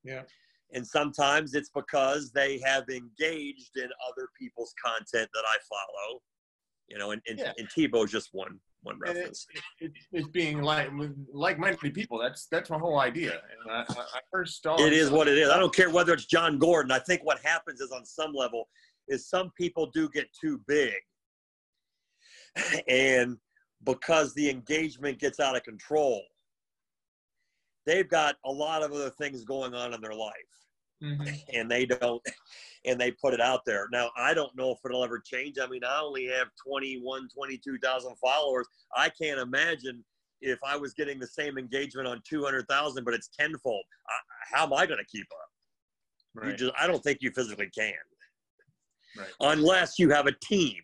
Yeah. And sometimes it's because they have engaged in other people's content that I follow, you know, and Tebow's just one reference. It's being like-minded people. That's my whole idea. And I first saw it is what it is. I don't care whether it's John Gordon. I think what happens is on some level is some people do get too big. And because the engagement gets out of control, they've got a lot of other things going on in their life. And they put it out there. Now, I don't know if it'll ever change. I mean, I only have 22,000 followers. I can't imagine if I was getting the same engagement on 200,000, but it's tenfold. How am I going to keep up? Right. I don't think you physically can. Right. Unless you have a team.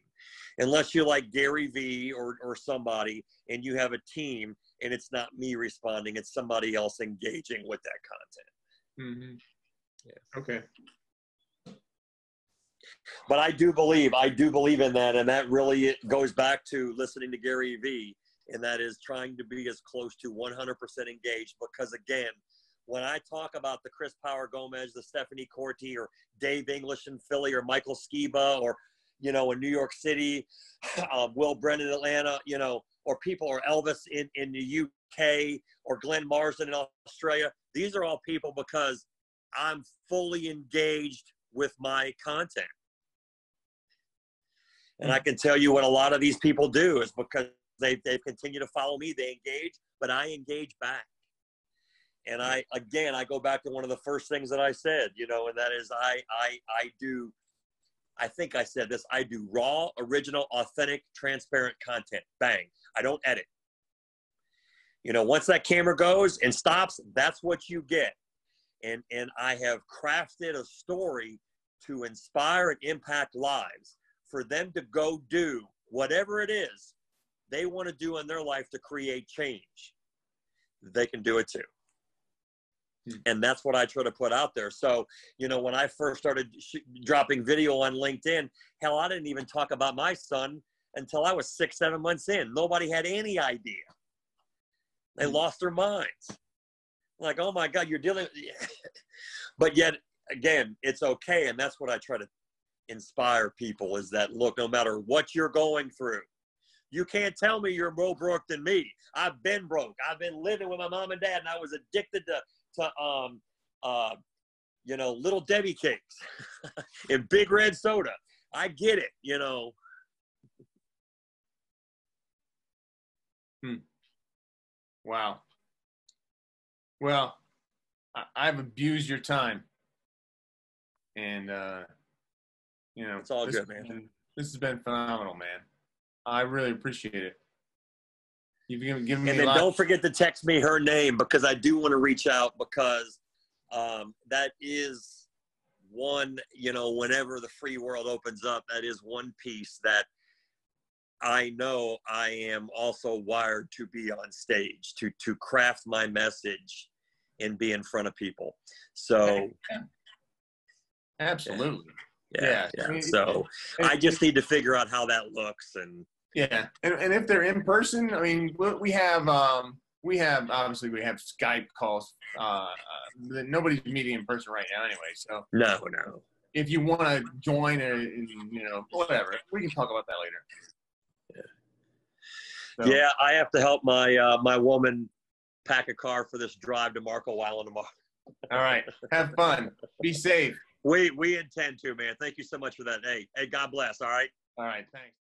Unless you're like Gary Vee or somebody and you have a team and it's not me responding, it's somebody else engaging with that content. Yeah. Okay. But I do believe in that. And that really goes back to listening to Gary Vee. And that is trying to be as close to 100% engaged. Because again, when I talk about the Chris Power Gomez, the Stephanie Corti, or Dave English in Philly, or Michael Skiba, or, you know, in New York City, Will Brennan in Atlanta, you know, or people, or Elvis in the UK, or Glenn Marsden in Australia. These are all people because I'm fully engaged with my content. And I can tell you what a lot of these people do is because they've continued to follow me, they engage, but I engage back. And I go back to one of the first things that I said, you know, and that is I think I said this, I do raw, original, authentic, transparent content. Bang. I don't edit. You know, once that camera goes and stops, that's what you get. And I have crafted a story to inspire and impact lives for them to go do whatever it is they want to do in their life to create change. They can do it too. And that's what I try to put out there. So, you know, when I first started dropping video on LinkedIn, hell, I didn't even talk about my son until I was 6-7 months in. Nobody had any idea. They lost their minds. Like, oh my God, you're dealing with, but yet again, it's okay. And that's what I try to inspire people is that, look, no matter what you're going through, you can't tell me you're more broke than me. I've been broke. I've been living with my mom and dad, and I was addicted to you know, Little Debbie cakes and Big Red soda. I get it, you know. Wow. Well, I've abused your time, and you know, it's all good, man. This has been phenomenal, man. I really appreciate it. You've given me and then don't forget to text me her name because I do want to reach out because that is one, you know, whenever the free world opens up, that is one piece that I know I am also wired to be on stage, to craft my message and be in front of people. So absolutely. Yeah. I mean, so I just need to figure out how that looks. And yeah. And if they're in person, I mean, we have obviously we have Skype calls. Nobody's meeting in person right now anyway. So no. If you want to join or, you know, whatever, we can talk about that later. So. Yeah. I have to help my, my woman pack a car for this drive to Marco Island tomorrow. All right. Have fun. Be safe. We intend to, man. Thank you so much for that. Hey, God bless. All right. All right. Thanks.